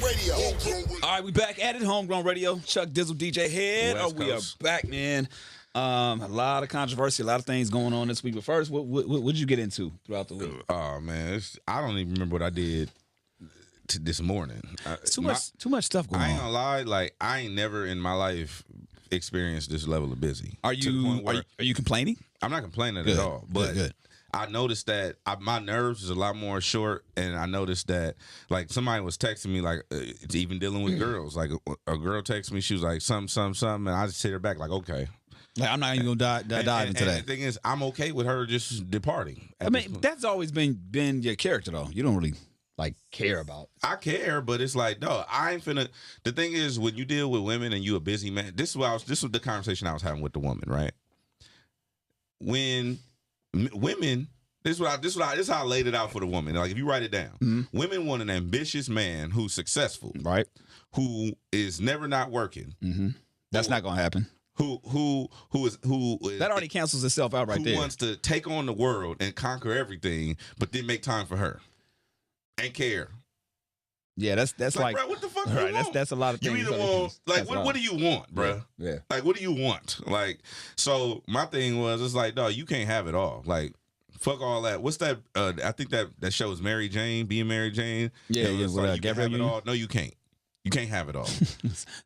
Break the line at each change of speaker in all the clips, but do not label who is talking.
Radio.
All right, we back at it. Homegrown Radio. Chuck Dizzle DJ Hed.
West
We are
Coast.
back, man. A lot of controversy, a lot of things going on this week. But first, what did you get into throughout the week?
Oh man, I don't even remember what I did this morning.
Too much stuff going
I ain't
on.
gonna lie, like I ain't never in my life experienced this level of busy.
Are
To the point where
you complaining?
I'm not complaining
Good,
at all, but
good.
I noticed that my nerves is a lot more short, and I noticed that like somebody was texting me like it's even dealing with girls. Like a girl texted me, she was like something, and I just hit her back like okay.
Like, I'm not even gonna dive into that.
The thing is, I'm okay with her just departing.
I mean, that's always been your character though. You don't really like care about.
I care, but it's like, no, I ain't finna. The thing is, when you deal with women and you a busy man, this was the conversation I was having with the woman, right? When women, this is how I laid it out for the woman. Like, if you write it down, women want an ambitious man who's successful,
Right.
who is never not working,
That's not gonna happen.
who is
That already cancels itself out right
who
there.
wants to take on the world and conquer everything, but then make time for her and care.
Yeah, that's like,
bro, what the fuck?
all
you
right,
want?
that's a lot of
You
things.
either want like what do you want, bro?
Yeah.
Like what do you want? Like so my thing was it's like, dog, you can't have it all. Like fuck all that. What's that? I think that show is Mary Jane, being Mary Jane.
Yeah,
it's
with,
like, you can
Gabrielle
have it
Union?
all. No, you can't. You can't have it all.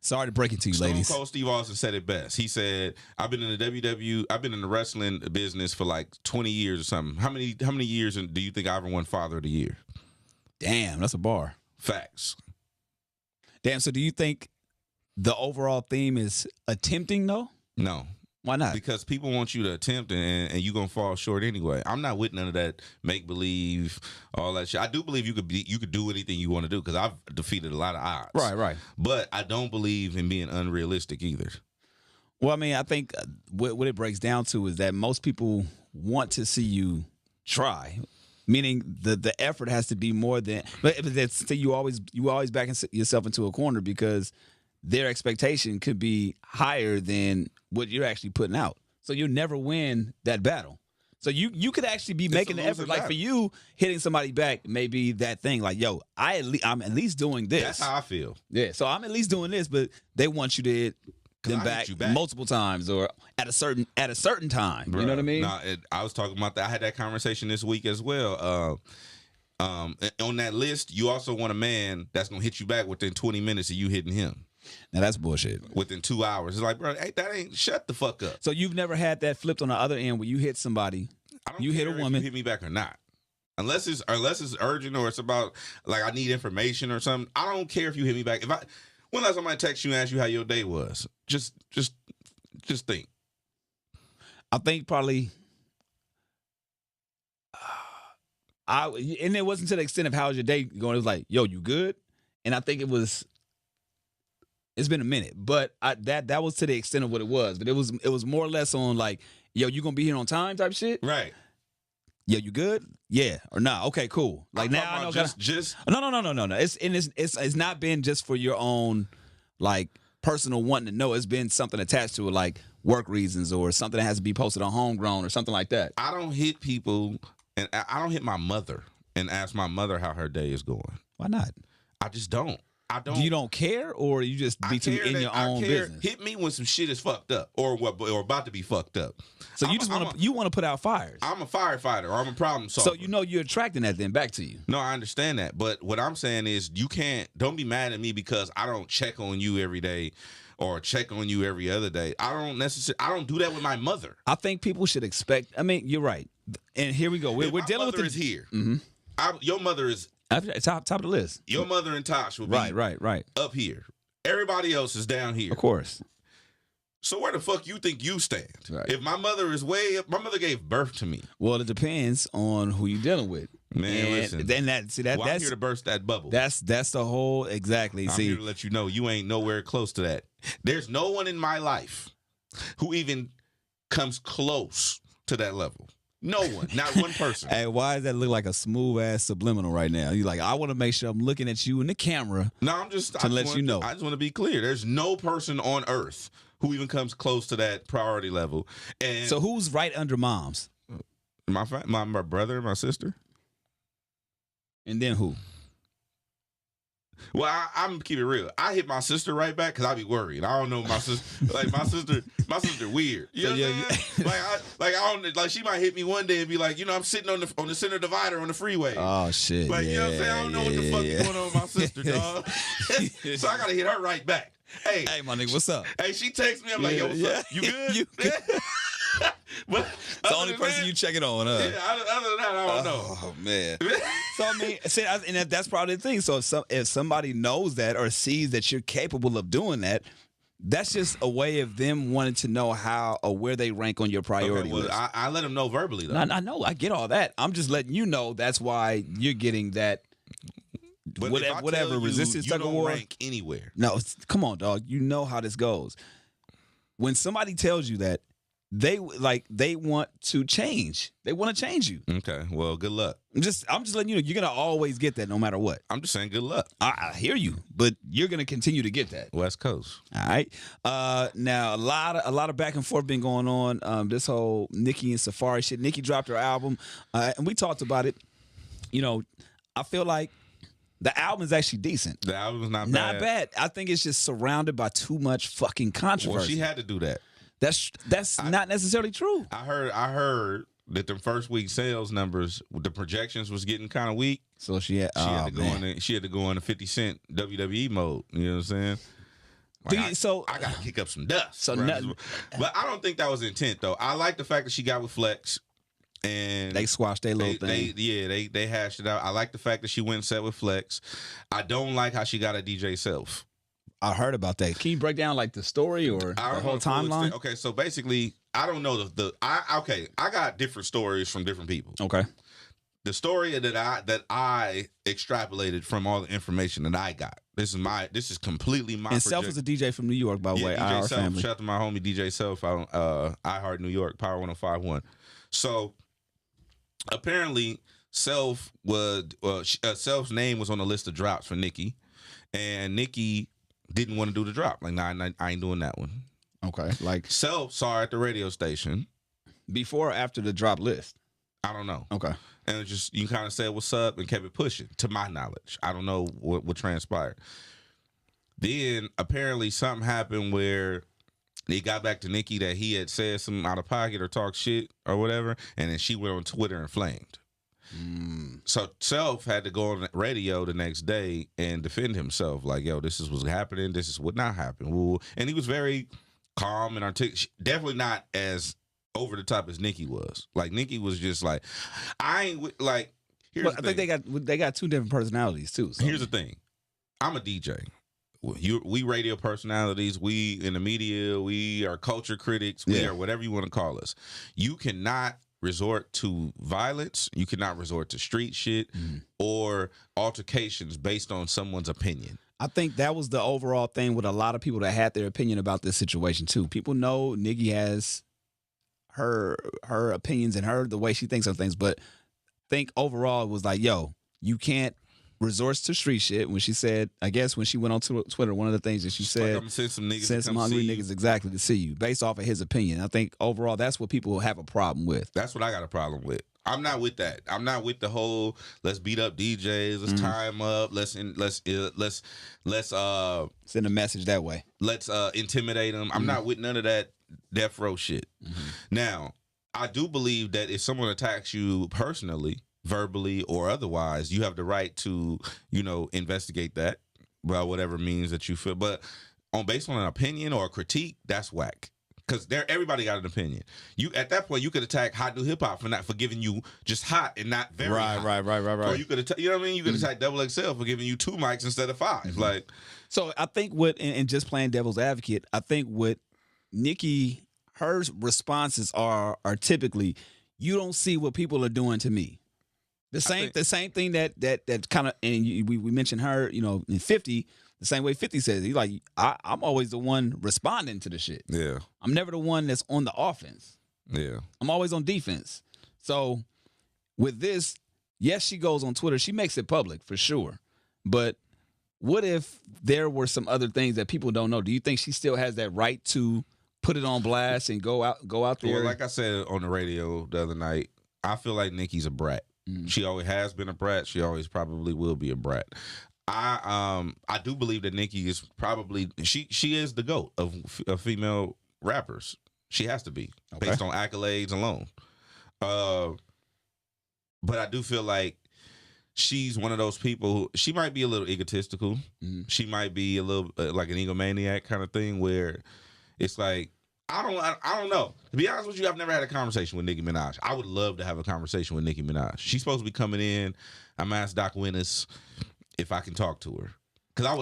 Sorry to break it to you,
Stone
ladies.
Cold Steve Austin said it best. He said, I've been in the wrestling business for like 20 years or something. How many years do you think I ever won Father of the Year?
Damn, that's a bar.
Facts.
Damn. So, do you think the overall theme is attempting though?
No.
Why not?
Because people want you to attempt and you're gonna fall short anyway. I'm not with none of that make believe, all that shit. I do believe you could do anything you want to do because I've defeated a lot of odds.
Right.
But I don't believe in being unrealistic either.
Well, I mean, I think what it breaks down to is that most people want to see you try, meaning the effort has to be more than. But that's you always back yourself into a corner because their expectation could be higher than what you're actually putting out. So you'll never win that battle. So you could actually be making the effort. Like for you, hitting somebody back may be that thing. Like, yo, I'm at least doing this.
That's how I feel.
Yeah. So I'm at least doing this, but they want you to hit them
I hit you
back
back.
multiple times or at a certain time. You know what I mean?
Nah, I was talking about that. I had that conversation this week as well. On that list, you also want a man that's gonna hit you back within 20 minutes of you hitting him.
Now that's bullshit.
Within 2 hours. It's like, bro, hey, that ain't shut the fuck up.
So you've never had that flipped on the other end where you hit somebody,
I don't
you hit
care
a
if
woman.
you hit me back or not. Unless it's urgent or it's about like I need information or something. I don't care if you hit me back. When last time I text you and asked you how your day was? Just think.
I think probably. And it wasn't to the extent of how's your day going. It was like, yo, you good? And I think it's been a minute, but that was to the extent of what it was. But it was more or less on like, yo, you gonna be here on time type shit.
Right.
Yeah, you good? Yeah or nah? Okay, cool. Like
I'm
now
talking
I know.
about just
No. It's not been just for your own like personal wanting to know. It's been something attached to it, like work reasons or something that has to be posted on Homegrown or something like that.
I don't hit people and I don't hit my mother and ask my mother how her day is going.
Why not?
I just don't. I don't.
You don't care, or you just be too in your own business?
Hit me when some shit is fucked up or about to be fucked up.
So you just want to put out fires.
I'm a firefighter or I'm a problem solver.
So you know you're attracting that then back to you.
No, I understand that. But what I'm saying is don't be mad at me because I don't check on you every day or check on you every other day. I don't do that with my mother.
I think people should expect. I mean, you're right. And here we go. We're dealing with
mother is here. Your mother is
top of the list.
your mother and Tosh will be
Right.
up here. Everybody else is down here.
Of course.
So where the fuck you think you stand?
Right.
If my mother is way up, my mother gave birth to me.
Well, it depends on who you're dealing with.
Man,
and
listen.
Then
I'm
that's
here to burst that bubble.
that's the whole exactly.
I'm here to let you know you ain't nowhere close to that. There's no one in my life who even comes close to that level. No one, not one person.
Hey, why does that look like a smooth ass subliminal right now? You like, I want to make sure I'm looking at you in the camera.
No, I just want to be clear. There's no person on earth who even comes close to that priority level. And
So who's right under moms?
my brother and my sister.
And then who?
Well, I'm gonna keep it real. I hit my sister right back because I be worried. I don't know my sister. Like my sister weird. You know what I'm saying? I don't like. She might hit me one day and be like, I'm sitting on the center divider on the freeway.
Oh shit!
Like you know what I'm saying? I don't know what the fuck is going on with my sister, dog. So I gotta hit her right back. Hey,
my nigga, what's up?
Hey, she texts me. I'm like, yo, what's up? You good?
You good?
But
it's the only person you checking on, huh?
Yeah, other than that, I don't know.
Oh man. So I mean, and that's probably the thing. So if somebody knows that or sees that you're capable of doing that, that's just a way of them wanting to know how or where they rank on your priority list.
I let them know verbally though.
I know, I get all that. I'm just letting you know that's why you're getting that.
But
whatever resistance
you
tug of war.
Rank anywhere.
No, come on, dog. You know how this goes. When somebody tells you that, they want to change. They want to change you.
Okay. Well, good luck.
I'm just letting you know you're gonna always get that no matter what.
I'm just saying good luck.
I hear you, but you're gonna continue to get that.
West Coast.
All right. Now a lot of back and forth been going on. This whole Nicki and Safari shit. Nicki dropped her album, and we talked about it. I feel like the album is actually decent.
The album is not bad.
Not bad. I think it's just surrounded by too much fucking controversy.
Well, she had to do that.
That's not necessarily true.
I heard that the first week sales numbers, the projections was getting kind of weak.
So she had
to go in the 50 Cent WWE mode. You know what I'm saying? I got to kick up some dust. But I don't think that was intent though. I like the fact that she got with Flex. And
they squashed their little thing.
They hashed it out. I like the fact that she went and sat with Flex. I don't like how she got a DJ Self.
I heard about that. Can you break down like the story or the whole timeline?
Okay, so basically, I don't know I got different stories from different people.
Okay.
The story that I extrapolated from all the information that I got. This is completely my.
And Self is a DJ from New York, by the way.
DJ
Our
Self.
family.
Shout out to my homie DJ Self on iHeart New York, Power 105.1. So apparently, Self's name was on the list of drops for Nicki, and Nicki didn't want to do the drop. Like, nah, I ain't doing that one.
Okay. Like
Self saw her at the radio station.
Before or after the drop list?
I don't know.
Okay.
And it just, you kind of said what's up and kept it pushing, to my knowledge. I don't know what transpired. Then apparently something happened where they got back to Nicki that he had said something out of pocket or talked shit or whatever, and then she went on Twitter and flamed. So Self had to go on the radio the next day and defend himself. Like, yo, this is what's happening. This is what not happened. And he was very calm and articulate. Definitely not as over the top as Nicki was. Like, Nicki was just like, I ain't like. Here's the thing.
I think they got two different personalities too. So.
Here's the thing. I'm a DJ. We radio personalities. We in the media. We are culture critics. We are whatever you want to call us. You cannot resort to violence. You cannot resort to street shit or altercations based on someone's opinion.
I think that was the overall thing with a lot of people that had their opinion about this situation too. People know Nicki has her opinions and the way she thinks of things, but think overall it was like, yo, you can't resort to street shit. When she said, I guess when she went on Twitter, one of the things that she said,
like, I'm gonna send some
hungry niggas exactly to see you, based off of his opinion. I think overall that's what people have a problem with.
That's what I got a problem with. I'm not with that. I'm not with the whole let's beat up DJs, let's tie them up, let's
send a message that way.
Let's intimidate them. I'm not with none of that death row shit. Now, I do believe that if someone attacks you personally, verbally or otherwise, you have the right to, investigate that by whatever means that you feel. But based on an opinion or a critique, that's whack. Because everybody got an opinion. You at that point you could attack hot new hip hop for giving you just hot and not very hot.
Right.
Or you could attack, you know what I mean? You could attack Double XL for giving you 2 mics instead of 5. Like,
so I think and just playing devil's advocate, I think what Nicki, her responses are typically, you don't see what people are doing to me. The same thing that kind of, and we mentioned her, in 50, the same way 50 says, he's like, I'm always the one responding to the shit.
Yeah.
I'm never the one that's on the offense.
Yeah.
I'm always on defense. So with this, yes, she goes on Twitter. She makes it public for sure. But what if there were some other things that people don't know? Do you think she still has that right to put it on blast and go out there?
Well, like I said on the radio the other night, I feel like Nicki's a brat. She always has been a brat. She always probably will be a brat. I do believe that Nicki is probably she is the GOAT of female rappers. She has to be based on accolades alone. But I do feel like she's one of those people who, she might be a little egotistical. Mm-hmm. She might be a little like an egomaniac kind of thing where it's like, I don't know. To be honest with you, I've never had a conversation with Nicki Minaj. I would love to have a conversation with Nicki Minaj. She's supposed to be coming in. I'm asked Doc Winnis if I can talk to her. Because I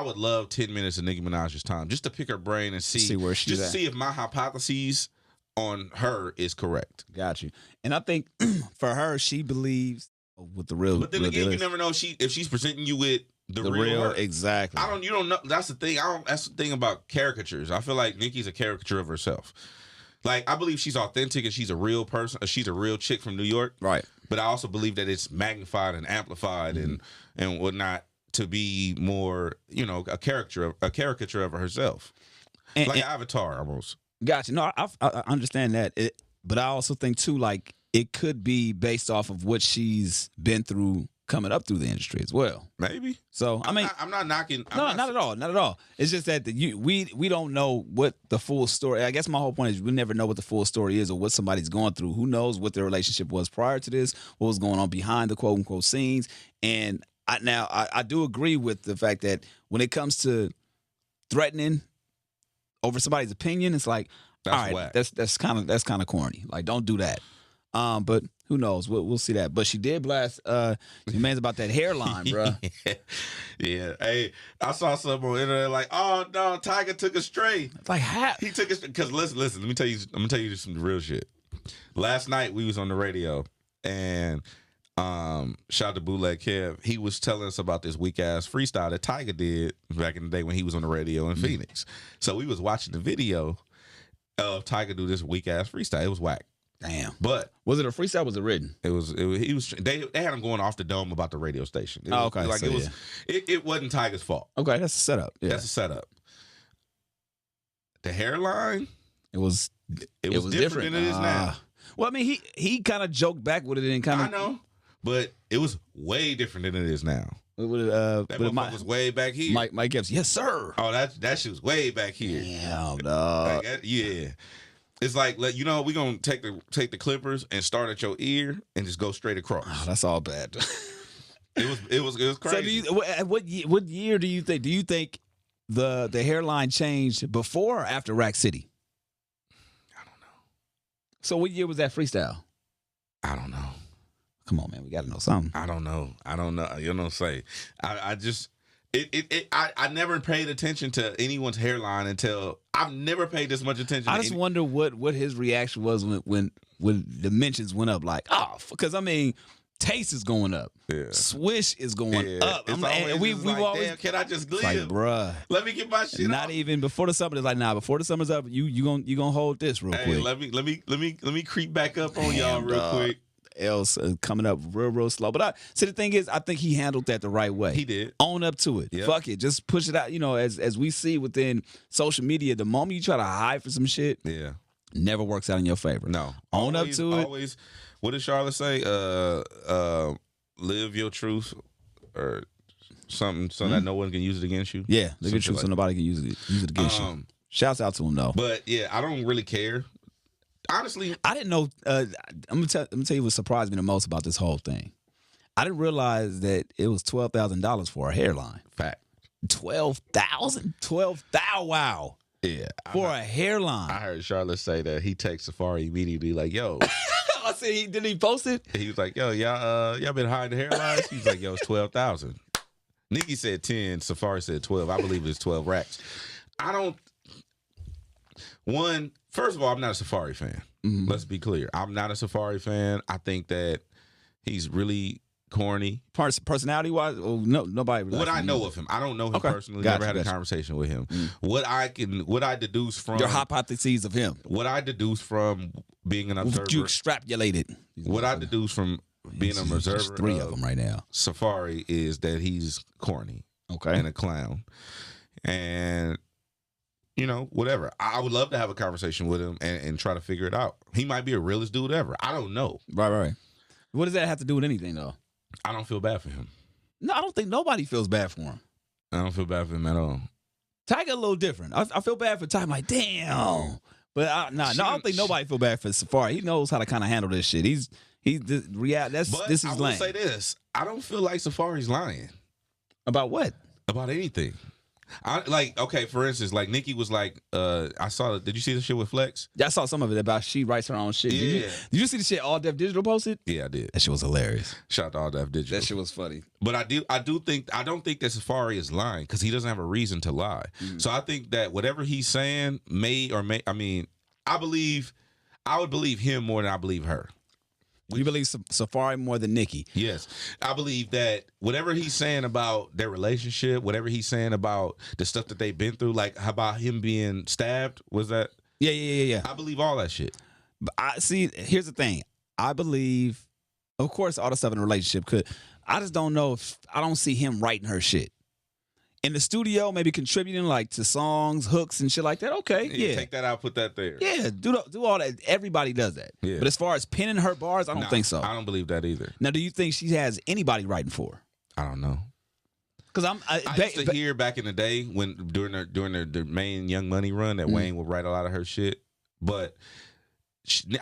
would love 10 minutes of Nicki Minaj's time just to pick her brain and see where she's just at. See if my hypotheses on her is correct.
Got you. And I think for her, she believes with the real.
But then
real
again,
deal
you never know if she's presenting you with the real her.
Exactly.
You don't know. That's the thing. That's the thing about caricatures. I feel like Nicki's a caricature of herself. Like, I believe she's authentic and she's a real person. She's a real chick from New York.
Right.
But I also believe that it's magnified and amplified and whatnot to be more, a caricature of herself. Like Avatar almost.
Gotcha. No, I understand that. But I also think too, like, it could be based off of what she's been through coming up through the industry as well.
Maybe.
So I'm
not knocking.
Not at all. Not at all. It's just that we don't know what the full story. I guess my whole point is we never know what the full story is or what somebody's going through. Who knows what their relationship was prior to this? What was going on behind the quote unquote scenes? And I do agree with the fact that when it comes to threatening over somebody's opinion, it's like,
that's
all right,
whack.
That's kind of corny. Like, don't do that. But who knows? We'll see that. But she did blast your man's about that hairline, bro.
Yeah. Hey, I saw something on the internet like, oh no, Tiger took a stray.
Like, how?
He took a stray. Because listen, let me tell you. I'm gonna tell you some real shit. Last night we was on the radio and shout out to Bootleg Kev. He was telling us about this weak ass freestyle that Tiger did back in the day when he was on the radio in Phoenix. So we was watching the video of Tiger do this weak ass freestyle. It was whack.
Damn.
But
was it a freestyle? Or was it written?
He was. They had him going off the dome about the radio station.
Okay.
Like, so, it wasn't Tiger's fault.
Okay, that's a setup. Yeah.
That's a setup. The hairline,
it was
different than it is now.
Well, I mean, he kind of joked back with it and kind of.
I know, but it was way different than it is now.
That
motherfucker was way back here.
Mike Epps, yes sir.
Oh, that shit was way back here.
Damn, dog.
Yeah. It's like, we're gonna take the clippers and start at your ear and just go straight across.
Oh, that's all bad.
It was crazy.
So what year do you think? Do you think the hairline changed before or after Rack City?
I don't know.
So what year was that freestyle?
I don't know.
Come on, man, we got to know something.
I don't know. You don't say. I just. I never paid attention to anyone's hairline until I've never paid this much attention.
I just wonder what his reaction was when the mentions went up. Like, because I mean, Taste is going up, Swish is going up.
We've always, damn, can I just live?
Like, bruh,
let me get my shit.
Not off. Even before the summer. It's like, nah, before the summer's up, you gonna hold this real quick.
Let me creep back up on y'all real quick.
Else coming up real slow. But the thing is, I think he handled that the right way.
He did.
Own up to it. Yep. Fuck it. Just push it out. As we see within social media, the moment you try to hide for some shit, never works out in your favor.
No.
Own up to it.
Always. What did Charlotte say? Live your truth or something so that no one can use it against you.
Yeah, live your truth so nobody can use it against you. Shouts out to him though.
But yeah, I don't really care. Honestly,
I didn't know. I'm gonna tell you what surprised me the most about this whole thing. I didn't realize that it was $12,000 for a hairline.
Fact.
12,000. 12,000. Wow.
Yeah.
For a hairline.
I heard Charlotte say that he texted Safari immediately like, "Yo."
I said, did he post it?
He was like, "Yo, y'all been hiding hairlines?" He was like, "Yo, it's 12,000." Nikki said 10. Safari said 12. I believe it's 12 racks. First of all, I'm not a Safari fan. Mm-hmm. Let's be clear. I'm not a Safari fan. I think that he's really corny.
Personality-wise, nobody really.
What I know of him, I don't know him personally. Never had a conversation with him.
Mm.
What I deduce from
your hypotheses of him.
What I deduce from being an observer.
You extrapolated.
What I deduce from being an observer.
There's three of them right now.
Safari is that he's corny.
Okay.
And a clown. And whatever. I would love to have a conversation with him and try to figure it out. He might be the realest dude ever. I don't know.
Right. What does that have to do with anything, though?
I don't feel bad for him.
No, I don't think nobody feels bad for him.
I don't feel bad for him at all.
Tiger a little different. I feel bad for Tiger. I'm like, damn. But I don't think nobody feel bad for Safari. He knows how to kind of handle this shit. This is
I will
lame.
say this. I don't feel like Safari's lying.
About what?
About anything. Okay, for instance, like Nikki was like, did you see the shit with Flex?
Yeah, I saw some of it about she writes her own shit.
Yeah.
Did you see the shit All Def Digital posted?
Yeah, I did.
That shit was hilarious.
Shout out to All Def Digital.
That shit was funny.
But I don't think that Safari is lying because he doesn't have a reason to lie. So I think that whatever he's saying I would believe him more than I believe her.
You believe Safari more than Nikki?
Yes. I believe that whatever he's saying about their relationship, whatever he's saying about the stuff that they've been through, like how about him being stabbed, was that?
Yeah.
I believe all that shit.
But here's the thing. I believe, of course, all the stuff in a relationship could. I just don't know if I don't see him writing her shit. In the studio, maybe contributing like to songs, hooks, and shit like that. Okay, yeah.
Take that out, put that there.
Yeah, do all that. Everybody does that.
Yeah.
But as far as penning her bars, I don't think so.
I don't believe that either.
Now, do you think she has anybody writing for her?
I don't know.
Because
I used to hear back in the day when during the main Young Money run that Wayne would write a lot of her shit, but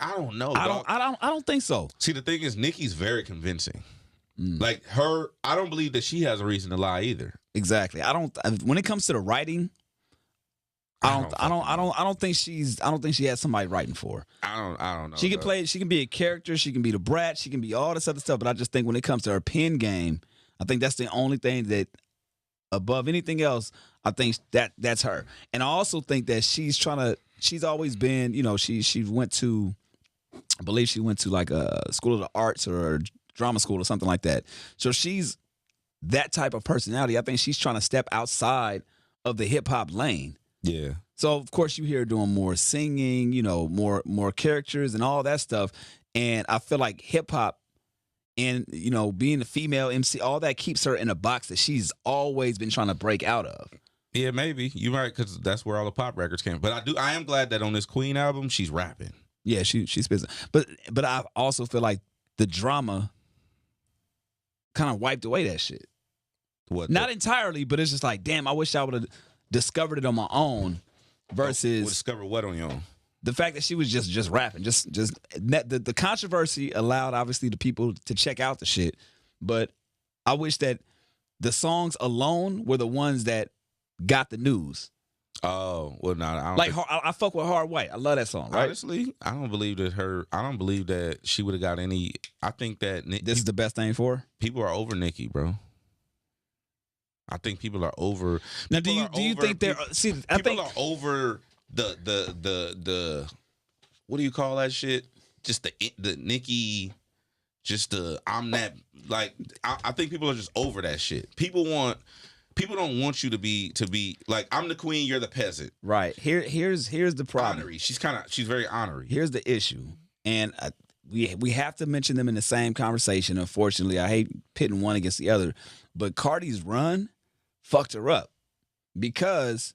I don't know.
I don't think so.
See, the thing is, Nikki's very convincing. Like her, I don't believe that she has a reason to lie either.
Exactly. When it comes to the writing, I don't think she has somebody writing for her.
I don't know.
She can play. She can be a character. She can be the brat. She can be all this other stuff. But I just think when it comes to her pen game, I think that's the only thing that above anything else, I think that's her. And I also think that she's always been, she went to, I believe she went to like a school of the arts or a drama school or something like that. So she's that type of personality. I think she's trying to step outside of the hip hop lane.
Yeah.
So of course you hear her doing more singing, more characters and all that stuff. And I feel like hip hop and being a female MC, all that keeps her in a box that she's always been trying to break out of.
Yeah, maybe you're right because that's where all the pop records came. But I am glad that on this Queen album she's rapping.
Yeah, she's busy. But I also feel like the drama kind of wiped away that shit. Not entirely, but it's just like, damn, I wish I would have discovered it on my own versus
discover what on your own.
The fact that she was just rapping, just the controversy allowed obviously the people to check out the shit, but I wish that the songs alone were the ones that got the news.
Oh well, no, I don't
like I fuck with Hard White. I love that song. Right?
Honestly, I don't believe that she would have got any. I think that
this is the best thing for her.
People are over Nikki, bro. I think people are over.
Now, do you think they're
people are over the what do you call that shit? Just the Nikki, just the I'm that like. I think people are just over that shit. People don't want you to be like I'm the queen, you're the peasant.
Right. Here's the problem.
Honorary. She's very honorary.
Here's the issue, and we have to mention them in the same conversation. Unfortunately, I hate pitting one against the other, but Cardi's run fucked her up because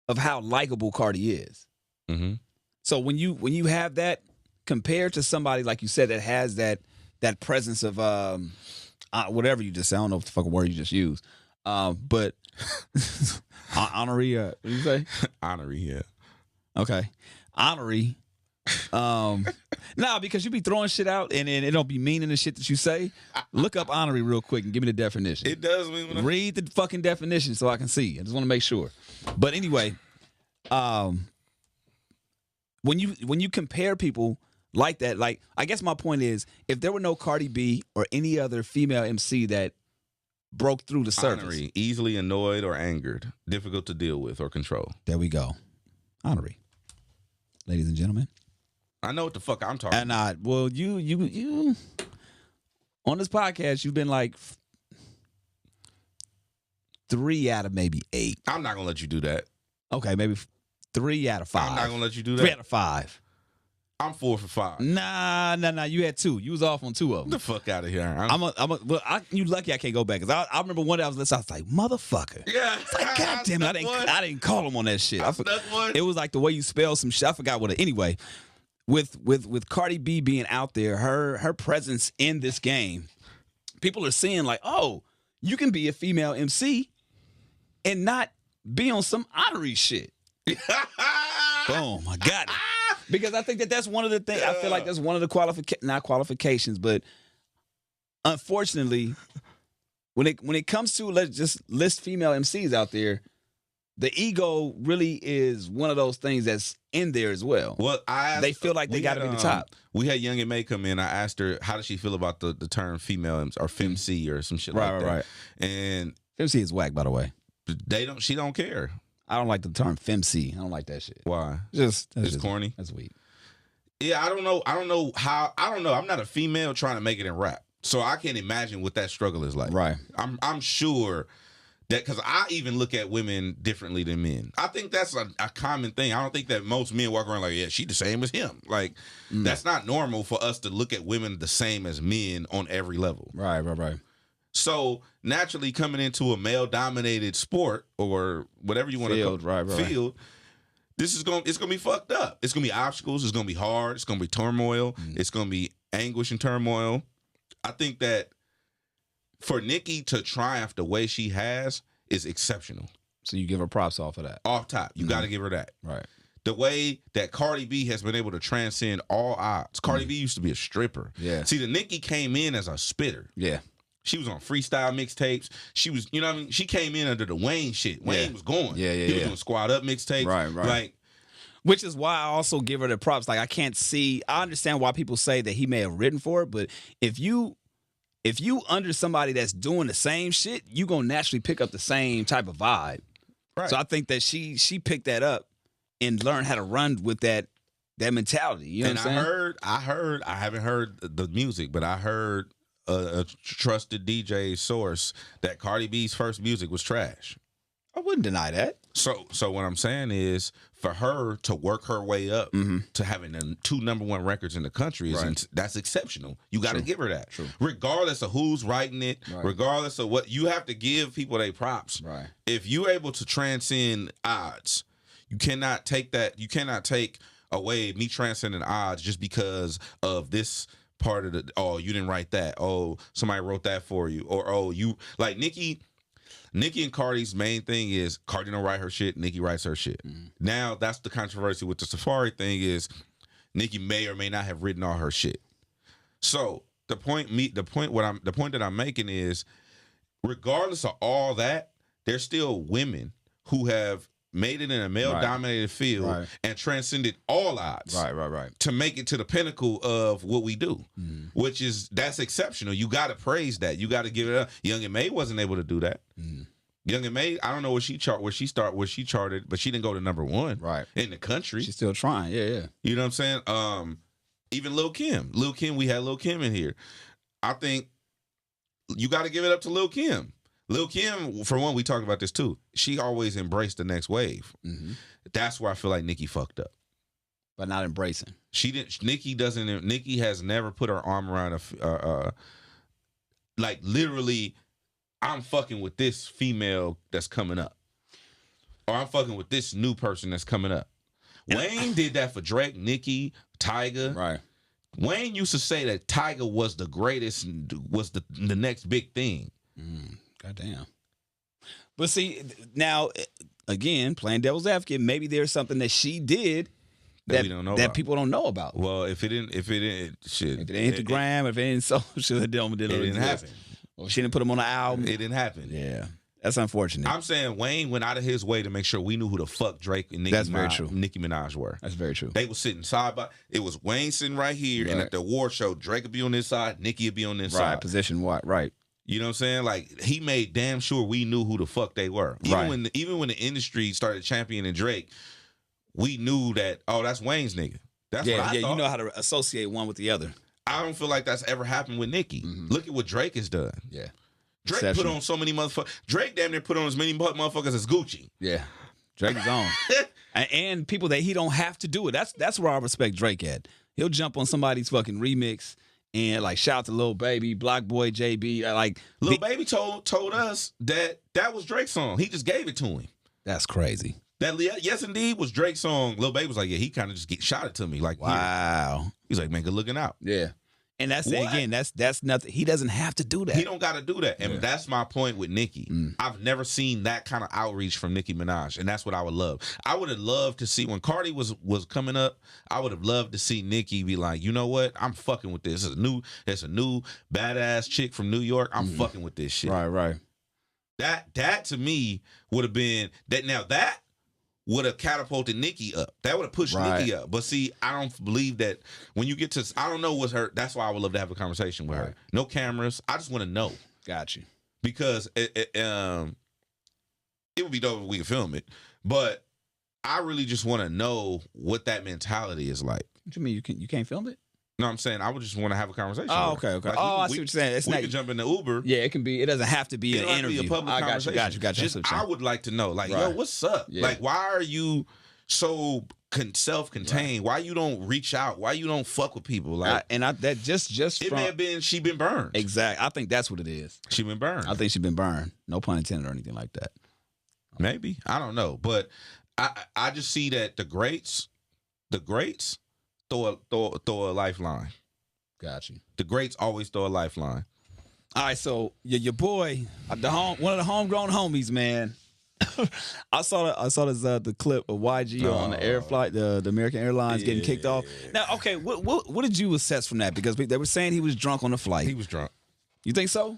of how likable Cardi is.
Mm-hmm.
So when you have that compared to somebody like you said that has that presence of whatever you just said, I don't know what the fucking word you just used. But honorary, what do you say?
Honorary, yeah.
Okay. Honorary. Nah, because you be throwing shit out and it don't be meaning the shit that you say. Look up honorary real quick and give me the definition.
It does mean
read the fucking definition so I can see. I just want to make sure. But anyway, when you compare people like that, like I guess my point is if there were no Cardi B or any other female MC that broke through the surface.
Honorary, easily annoyed or angered, difficult to deal with or control.
There we go. Honorary. Ladies and gentlemen.
I know what the fuck I'm talking
about. Well, you on this podcast, you've been like 3 out of maybe 8.
I'm not gonna let you do that.
Okay, maybe 3 out of 5.
I'm not gonna let you do that.
3 out of 5.
I'm 4 for 5.
Nah. You had 2. You was off on 2 of them.
Get the fuck out of here.
You lucky I can't go back. Cause I remember one day I was listening. I was like, motherfucker.
Yeah.
It's like, God damn it. I didn't call him on that shit. It was like the way you spell some shit. I forgot what it. Anyway, with Cardi B being out there, her presence in this game, people are seeing like, oh, you can be a female MC and not be on some honorary shit. Boom, I got it. Because I think that's one of the things. I feel like that's one of the not qualifications, but unfortunately, when it comes to, let's just list female MCs out there, the ego really is one of those things that's in there as well.
Well,
they feel like they got to be the top.
We had Young and May come in. I asked her how does she feel about the term female or femc or some shit like that. Right. And
femc is whack, by the way.
She don't care.
I don't like the term femc. I don't like that shit.
Why?
It's
corny.
That's weak.
Yeah, I don't know. I'm not a female trying to make it in rap, so I can't imagine what that struggle is like.
Right.
I'm sure that, because I even look at women differently than men. I think that's a common thing. I don't think that most men walk around like, yeah, she the same as him. Like, that's not normal for us to look at women the same as men on every level.
Right.
So naturally, coming into a male-dominated sport or whatever you want to call field, it's gonna be fucked up. It's gonna be obstacles. It's gonna be hard. It's gonna be turmoil. It's gonna be anguish and turmoil. I think that for Nicki to triumph the way she has is exceptional.
So you give her props off of that.
Off top, you got to give her that.
Right.
The way that Cardi B has been able to transcend all odds. Cardi B used to be a stripper.
Yeah.
See, the Nicki came in as a spitter.
Yeah.
She was on freestyle mixtapes. She was, you know what I mean? She came in under the Wayne shit. Wayne was going. He was doing Squad Up mixtapes. Right. Like,
which is why I also give her the props. Like, I understand why people say that he may have written for it, but if you under somebody that's doing the same shit, you gonna naturally pick up the same type of vibe. Right. So I think that she picked that up and learned how to run with that mentality. You know what I'm saying?
I haven't heard the music, but I heard a trusted DJ source that Cardi B's first music was trash.
I wouldn't deny that.
So what I'm saying is, for her to work her way up to having the 2 #1 records in the country, that's exceptional. You got to give her that. True. Regardless of who's writing it, regardless of what, you have to give people their props.
Right.
If you're able to transcend odds, you cannot take that. You cannot take away me transcending odds just because of this part of the, oh, you didn't write that. Oh, somebody wrote that for you. Or, oh, you, like Nicki and Cardi's main thing is Cardi don't write her shit, Nicki writes her shit. Now that's the controversy with the Safari thing is Nicki may or may not have written all her shit. So the point that I'm making is, regardless of all that, there's still women who have made it in a male-dominated field and transcended all odds to make it to the pinnacle of what we do, which is, that's exceptional. You got to praise that. You got to give it up. Young and May wasn't able to do that. Young and May, I don't know where she charted, but she didn't go to #1 in the country.
She's still trying. Yeah.
You know what I'm saying? Even Lil' Kim, we had Lil' Kim in here. I think you got to give it up to Lil' Kim. Lil' Kim, for one, we talked about this too. She always embraced the next wave. That's where I feel like Nicki fucked up.
But not embracing.
She didn't. Nicki has never put her arm around like literally, I'm fucking with this female that's coming up, or I'm fucking with this new person that's coming up. Wayne did that for Drake, Nicki, Tyga.
Right.
Wayne used to say that Tyga was the greatest, was the next big thing.
Goddamn. But see, now, again, playing devil's advocate, maybe there's something that she did that we don't know that people don't know about.
Well, if it didn't shit.
If it ain't the gram, if it ain't social, it didn't happen. Well, she didn't put them on the album.
It didn't happen.
Yeah. That's unfortunate.
I'm saying Wayne went out of his way to make sure we knew who the fuck Drake and Nicki Minaj were.
That's very true.
They were sitting side by. It was Wayne sitting right here, and at the award show, Drake would be on this side, Nicki would be on this side.
Position what? Right.
You know what I'm saying? Like, he made damn sure we knew who the fuck they were. Even when the industry started championing Drake, we knew that, oh, that's Wayne's nigga. That's what I thought.
You know how to associate one with the other.
I don't feel like that's ever happened with Nicki. Look at what Drake has done.
Yeah.
Drake put on so many motherfuckers. Drake damn near put on as many motherfuckers as Gucci.
Yeah. Drake is on. and people that he don't have to do it. That's where I respect Drake at. He'll jump on somebody's fucking remix and like shout out to Lil Baby, Block Boy, JB. Like
Lil Baby told us that was Drake's song. He just gave it to him.
That's crazy.
That Yes Indeed was Drake's song. Lil Baby was like, yeah, he kind of just shot it to me. Like,
wow.
He's like, man, good looking out.
Yeah. And that's
What?
again, that's nothing. He doesn't have to do that.
He don't got to do that. And that's my point with Nicki. I've never seen that kind of outreach from Nicki Minaj. And that's what I would love. I would have loved to see when Cardi was coming up, I would have loved to see Nicki be like, you know what? I'm fucking with this. It's a new badass chick from New York. I'm fucking with this shit.
Right.
That to me would have been that. Now that would have catapulted Nicki up. That would have pushed Nicki up. But see, I don't believe that when you get to, I don't know what's her. That's why I would love to have a conversation with her. No cameras. I just want to know.
Got you.
Because it would be dope if we could film it. But I really just want to know what that mentality is like.
What you mean you can't film it?
No, I'm saying I would just want to have a conversation.
Oh,
with her.
okay.
Like,
I see what you're saying. It's
we
not,
could jump in the Uber.
Yeah, it can be. It doesn't have to be an interview.
Be a public conversation.
Got you.
Just, I would like to know, like, yo, what's up?
Yeah.
Like, why are you so self-contained? Why you don't reach out? Why you don't fuck with people? Like,
that just
it may have been she been burned.
Exactly. I think that's what it is.
She been burned.
I think she been burned. No pun intended or anything like that.
Maybe, I don't know, but I just see that the greats throw a lifeline.
Got you.
The greats always throw a lifeline.
All right, so your boy, one of the homegrown homies, man. I saw the clip of YG on the air flight, the American Airlines getting kicked off. Now, okay, what did you assess from that? Because they were saying he was drunk on the flight.
He was drunk.
You think so?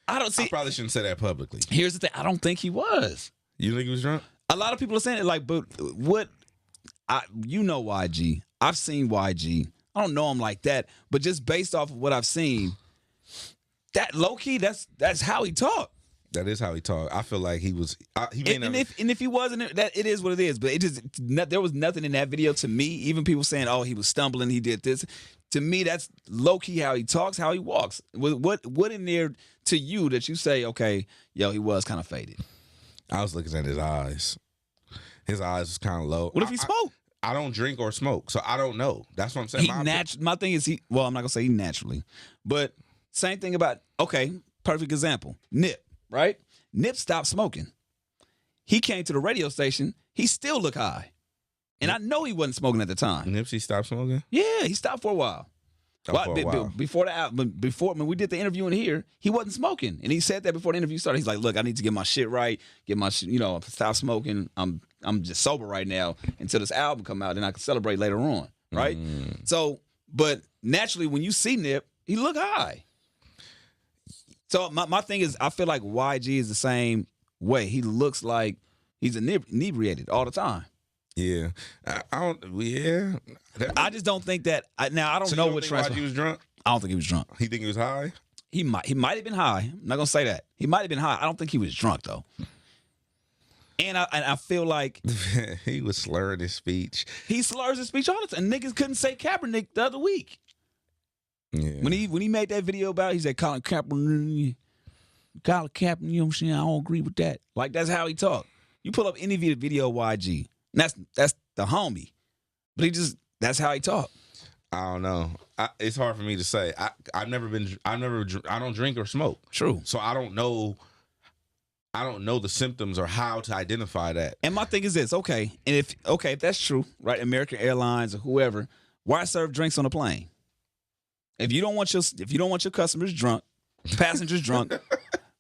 I probably
shouldn't say that publicly.
Here's the thing. I don't think he was.
You think he was drunk?
A lot of people are saying it like, but you know YG. I've seen YG. I don't know him like that, but just based off of what I've seen, that low key, that's how he talked.
That is how he talked. I feel like he was.
If he wasn't, that it is what it is. But there was nothing in that video to me. Even people saying, "Oh, he was stumbling, he did this." To me, that's low key how he talks, how he walks. What in there to you that you say, okay, yo, he was kind of faded?
I was looking at his eyes. His eyes was kind of low.
What if he smoked?
I don't drink or smoke, so I don't know. That's what I'm saying.
My thing is I'm not gonna say he naturally, but same thing about, okay, perfect example, Nip, right? Nip stopped smoking. He came to the radio station. He still looked high, and I know he wasn't smoking at the time.
Nipsey stopped smoking?
Yeah, he stopped for a while. Before the album, when we did the interview in here, he wasn't smoking, and he said that before the interview started. He's like, "Look, I need to get my shit right, stop smoking. I'm just sober right now until this album come out, and I can celebrate later on, right?" So, but naturally, when you see Nip, he look high. So my thing is, I feel like YG is the same way. He looks like he's inebriated all the time.
Yeah, I don't. Yeah,
I just don't think that. I don't know what
YG was drunk.
I don't think he was drunk.
He think he was high.
He might have been high. I'm not gonna say that. He might have been high. I don't think he was drunk though. And I feel like
he was slurring his speech.
He slurs his speech all the time. Niggas couldn't say Kaepernick the other week.
Yeah.
When he made that video about it, he said Colin Kaepernick, you know what I'm saying? I don't agree with that. Like, that's how he talked. You pull up any video of YG, and that's the homie. But that's how he talked.
I don't know. It's hard for me to say. I don't drink or smoke.
True.
So I don't know the symptoms or how to identify that.
And my thing is this, okay, and if that's true, right? American Airlines or whoever, why serve drinks on a plane? If you don't want your customers drunk, passengers drunk,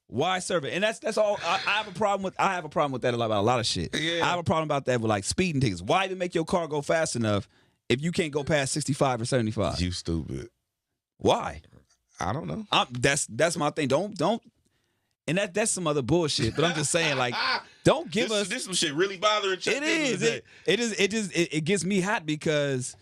why serve it? And that's all. I have a problem with that about a lot of shit.
Yeah.
I have a problem about that with like speeding tickets. Why even make your car go fast enough if you can't go past 65 or 75?
You stupid.
Why?
I don't know.
That's my thing. Don't. And that's some other bullshit. But I'm just saying, like, don't give us
this some shit really bothering Chuck.
It is. It gets me hot because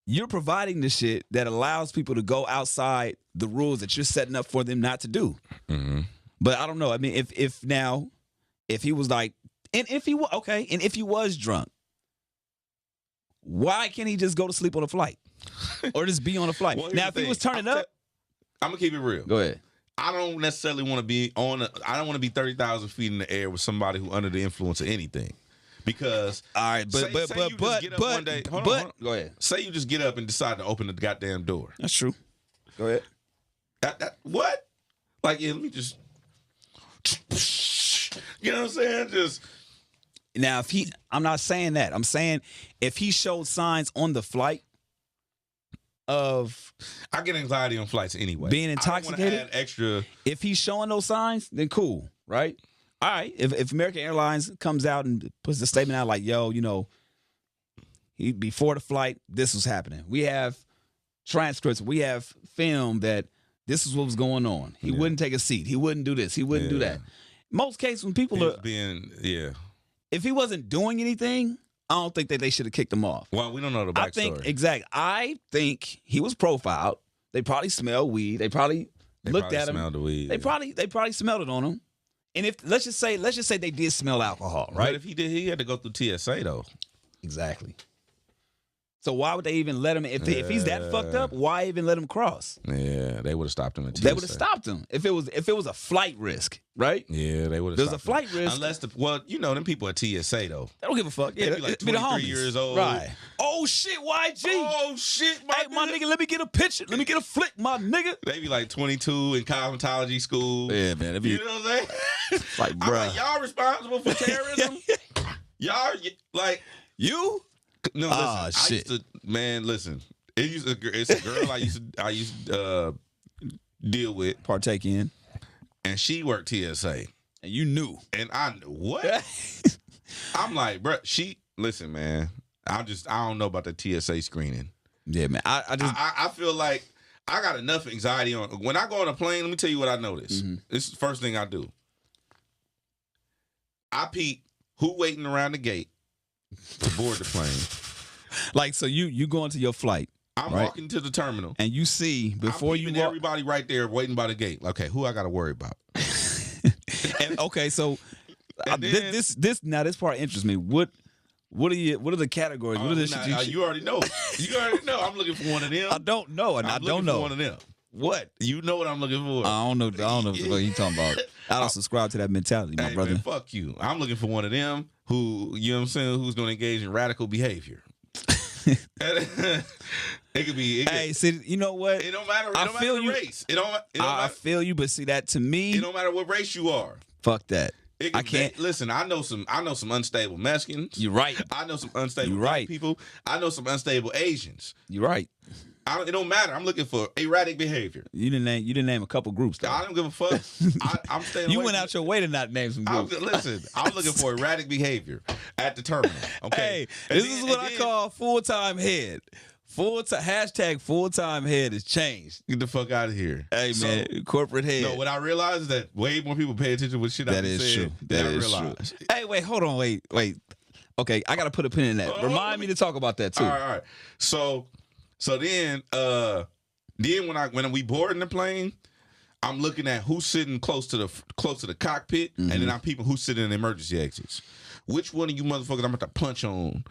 you're providing the shit that allows people to go outside the rules that you're setting up for them not to do.
Mm-hmm.
But I don't know. I mean, if he was like, and if he was drunk, why can't he just go to sleep on a flight or just be on a flight?
Well,
now, if he was turning up,
I'm gonna keep it real.
Go ahead.
I don't necessarily want to be I don't want to be 30,000 feet in the air with somebody who under the influence of anything. Because
all right, but go ahead.
Say you just get up and decide to open the goddamn door.
That's true. Go ahead.
What? Like, yeah, let me just, you know what I'm saying? Just
now, I'm not saying that. I'm saying if he showed signs on the flight of
I get anxiety on flights anyway.
being intoxicated.
I don't wanna add extra.
If he's showing those signs, then cool, right? All right. If American Airlines comes out and puts the statement out like, yo, you know, before the flight, this was happening. We have transcripts. We have film that this is what was going on. He wouldn't take a seat. He wouldn't do this. He wouldn't do that. Most cases when people are
being,
if he wasn't doing anything, I don't think that they should have kicked him off.
Well, we don't know the backstory.
I think he was profiled. They probably smelled weed. They probably looked at him.
Smelled the weed.
They probably smelled it on him. And if let's just say they did smell alcohol, right?
But if he did, he had to go through TSA though.
Exactly. So why would they even let him? If he's that fucked up, why even let him cross?
Yeah, they would have stopped him at TSA.
They would have stopped him if it was a flight risk, right?
Yeah, they would have.
There's a flight risk,
unless them people at TSA though.
They don't give a fuck. Yeah,
they be like 23 years old.
Right. Oh shit, YG.
Oh shit,
my nigga, let me get a picture. Let me get a flick, my nigga.
They be like 22 in cosmetology school.
Yeah, man.
You know what I'm saying?
Like, bro,
like, y'all responsible for terrorism? Y'all like
you?
No, listen.
Shit.
Listen. It's a girl I used to deal with,
partake in,
and she worked TSA,
and you knew,
and I knew what. I'm like, bro. Listen, man. I don't know about the TSA screening.
Yeah, man.
I feel like I got enough anxiety on when I go on a plane. Let me tell you what I notice.
Mm-hmm.
This is the first thing I do. I peep who waiting around the gate to board the plane.
Like, so you go into your flight.
I'm walking to the terminal,
and you see before you walk,
everybody right there waiting by the gate. Okay, who I got to worry about?
And okay, so this part interests me. What are the categories? What are the shit
you already know? You already know. I'm looking for one of them.
I don't know, and I don't know
one of them.
What?
You know what I'm looking for?
I don't know what you talking about. I don't subscribe to that mentality, my brother.
Man, fuck you. I'm looking for one of them who, you know what I'm saying, who's going to engage in radical behavior. It could be.
See, you know what?
It don't matter. It don't matter the race.
I feel you, but see that to me,
it don't matter what race you are.
Fuck that.
I can't listen. I know some unstable Mexicans.
You're right.
I know some unstable white people. I know some unstable Asians.
You're right.
It don't matter. I'm looking for erratic behavior.
You didn't name a couple groups though.
I don't give a fuck. I'm staying.
You went out your way to not name some groups.
I'm looking for erratic behavior at the terminal. Okay.
Hey, this is what I call full-time head. Hashtag full-time head has changed.
Get the fuck out of here.
Hey, man, corporate head.
No, what I realize is that way more people pay attention to shit I said.
True. That is true. Hey, wait, hold on, wait. Okay, I got to put a pin in that. Remind me to talk about that, too.
All right. So then when we board in the plane, I'm looking at who's sitting close to the cockpit, and then I'm peeping who's sitting in the emergency exits. Which one of you motherfuckers I'm about to punch on?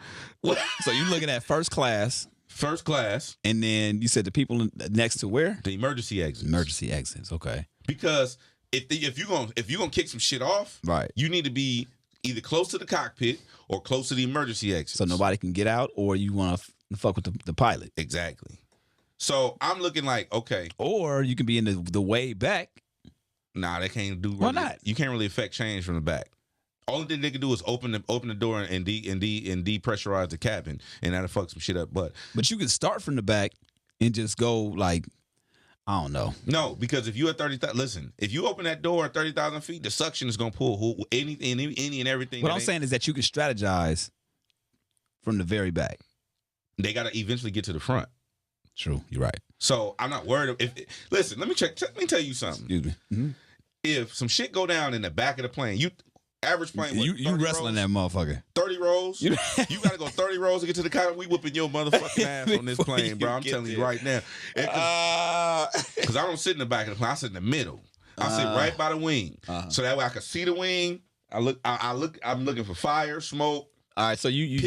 So you're looking at first class.
First class.
And then you said the people next to where?
The emergency exits.
Emergency exits, okay.
Because if you're gonna kick some shit off,
right,
you need to be either close to the cockpit or close to the emergency exits.
So nobody can get out, or you want to fuck with the pilot.
Exactly. So I'm looking like, okay.
Or you can be in the way back.
Nah, they can't do.
Why not?
You can't really affect change from the back. Only thing they can do is open the door and depressurize the cabin, and that'll fuck some shit up. But
you can start from the back and just go like, I don't know.
No, because if you at 30,000, listen, if you open that door at 30,000 feet, the suction is gonna pull any and everything.
What I'm saying is that you can strategize from the very back.
They gotta eventually get to the front.
True, you're right.
So I'm not worried. Listen, let me tell you something.
Excuse me. Mm-hmm.
If some shit go down in the back of the plane, average plane.
You wrestling rows? That motherfucker.
30 rows. You gotta go 30 rows to get to the cockpit. We whooping your motherfucking ass on this plane, bro. I'm telling you right now. Because I don't sit in the back of the plane. I sit in the middle. I sit right by the wing, so that way I can see the wing. I'm looking for fire, smoke.
All right, so you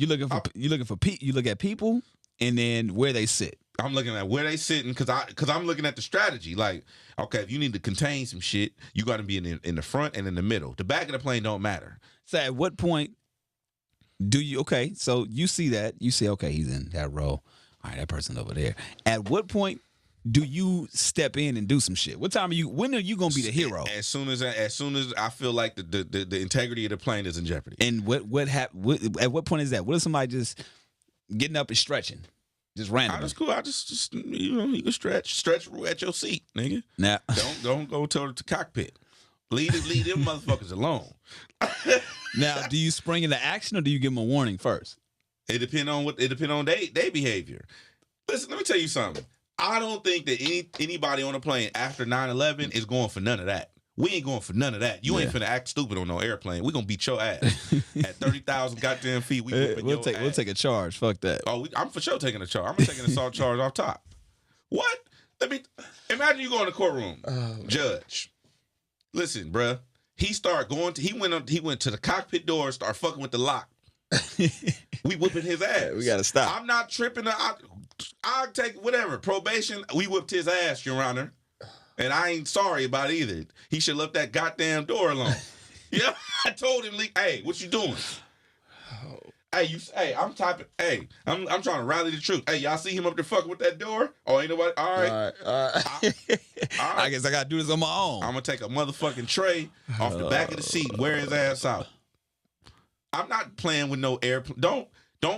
looking for you look at people and then where they sit.
I'm looking at where they sitting because I'm looking at the strategy. Like, okay, if you need to contain some shit, you got to be in the front and in the middle. The back of the plane don't matter.
So at what point do you? Okay, so you see that you say, okay, he's in that row. All right, that person over there. At what point do you step in and do some shit? What time are you? When are you gonna be the hero?
As soon as I feel like the integrity of the plane is in jeopardy.
And at what point is that? What if somebody just getting up and stretching? Just
I
randomly.
just cool. I just you can stretch at your seat, nigga.
Now,
Don't go to the cockpit. Leave them motherfuckers alone.
now, do you spring into action or do you give them a warning first?
It depends on their behavior. Listen, let me tell you something. I don't think that anybody on a plane after 9/11 is going for none of that. We ain't going for none of that. You ain't finna act stupid on no airplane. We gonna beat your ass at 30,000 goddamn feet. We'll
take a charge. Fuck that.
Oh, I'm for sure taking a charge. I'm taking an assault charge off top. What? Imagine you go in the courtroom, judge. Listen, bruh. He went to the cockpit door, start fucking with the lock. We whipping his ass.
We gotta stop.
I'm not tripping. I'll take whatever probation. We whipped his ass, Your Honor. And I ain't sorry about it either. He should left that goddamn door alone. Yeah, I told him, hey, what you doing? Hey, I'm typing. Hey, I'm trying to rally the troops. Hey, y'all see him up there fucking with that door? Oh, ain't nobody. All right.
All right. I guess I gotta do this on my own.
I'm gonna take a motherfucking tray off the back of the seat and wear his ass out. I'm not playing with no airplane. Don't